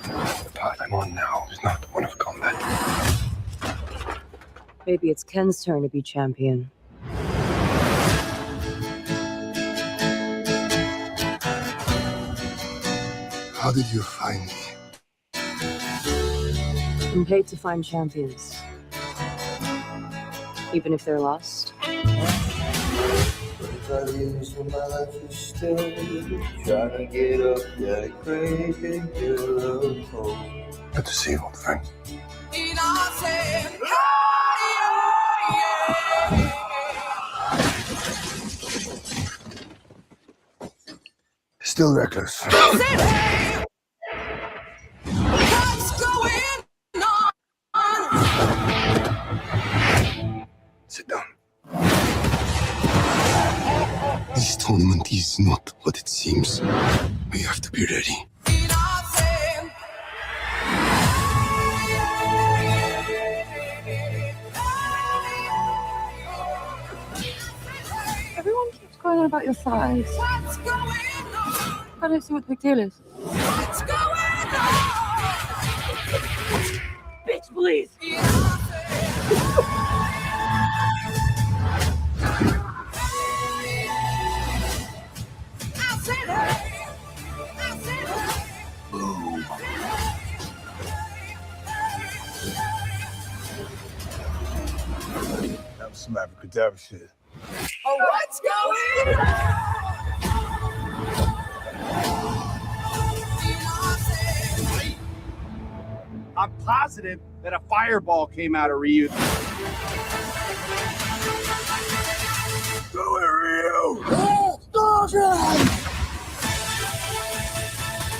The path I'm on now is not one of combat. Maybe it's Ken's turn to be champion. How did you find me? I'm paid to find champions. Even if they're lost. Good to see you, old friend. Still reckless. Sit down. This tournament is not what it seems. We have to be ready. Everyone keeps going on about your thighs. I don't see what the big deal is. Bitch, please. That was some abracadabra shit. Oh, what's going on? I'm positive that a fireball came out of Ryu. Go ahead, Ryu.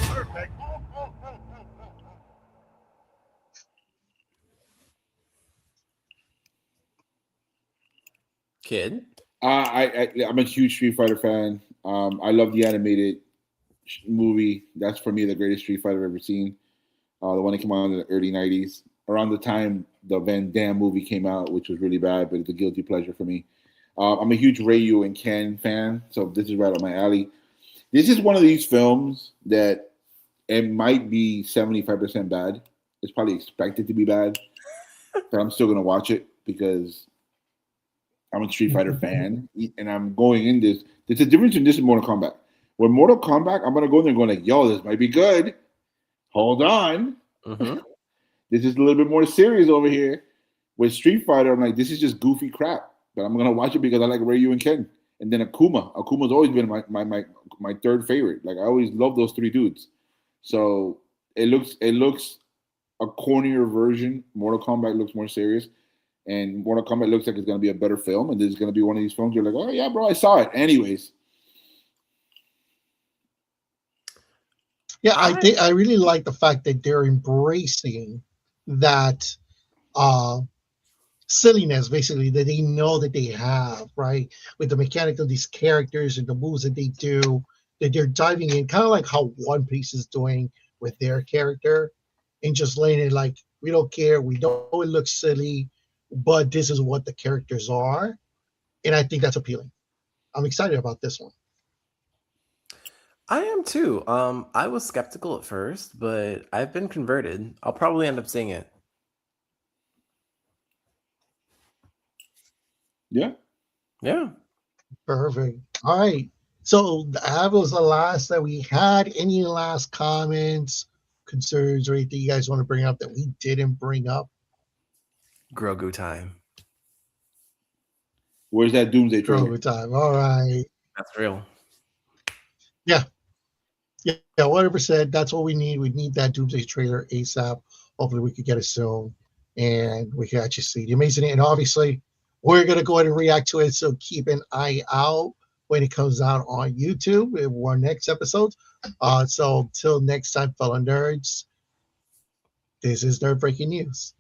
Perfect. Kid. I'm a huge Street Fighter fan. I love the animated movie. That's for me the greatest Street Fighter I've ever seen. The one that came out in the early '90s, around the time the Van Damme movie came out, which was really bad, but it's a guilty pleasure for me. I'm a huge Ryu and Ken fan, so this is right up my alley. This is one of these films that it might be 75% bad. It's probably expected to be bad, but I'm still gonna watch it because I'm a Street Fighter fan, and I'm going in this. There's a difference in this and Mortal Kombat. With Mortal Kombat, I'm gonna go in there going like, "Yo, this might be good." Hold on, this is a little bit more serious over here. With Street Fighter, I'm like, this is just goofy crap, but I'm gonna watch it because I like Ryu and Ken, and then Akuma. Akuma's always been my third favorite. Like I always love those three dudes. So it looks a cornier version. Mortal Kombat looks more serious. And Mortal Kombat looks like it's going to be a better film, and this is going to be one of these films you're like, oh, yeah, bro, I saw it. Anyways. Yeah, I really like the fact that they're embracing that silliness, basically, that they know that they have, right? With the mechanics of these characters and the moves that they do, that they're diving in, kind of like how One Piece is doing with their character, and just laying it like, we don't care, we know it looks silly, but this is what the characters are, and I think that's appealing. I'm excited about this one. I am too. I was skeptical at first, but I've been converted. I'll probably end up seeing it. Yeah. Perfect. All right. So that was the last that we had. Any last comments, concerns, or anything you guys want to bring up that we didn't bring up? Grogu time. Where's that Doomsday trailer? Grogu time. All right. That's real. Yeah, 100%. That's what we need. We need that Doomsday trailer ASAP. Hopefully we could get it soon, and we can actually see the amazing. And obviously, we're going to go ahead and react to it, so keep an eye out when it comes out on YouTube in our next episode. So till next time, fellow nerds, this is Nerd Breaking News.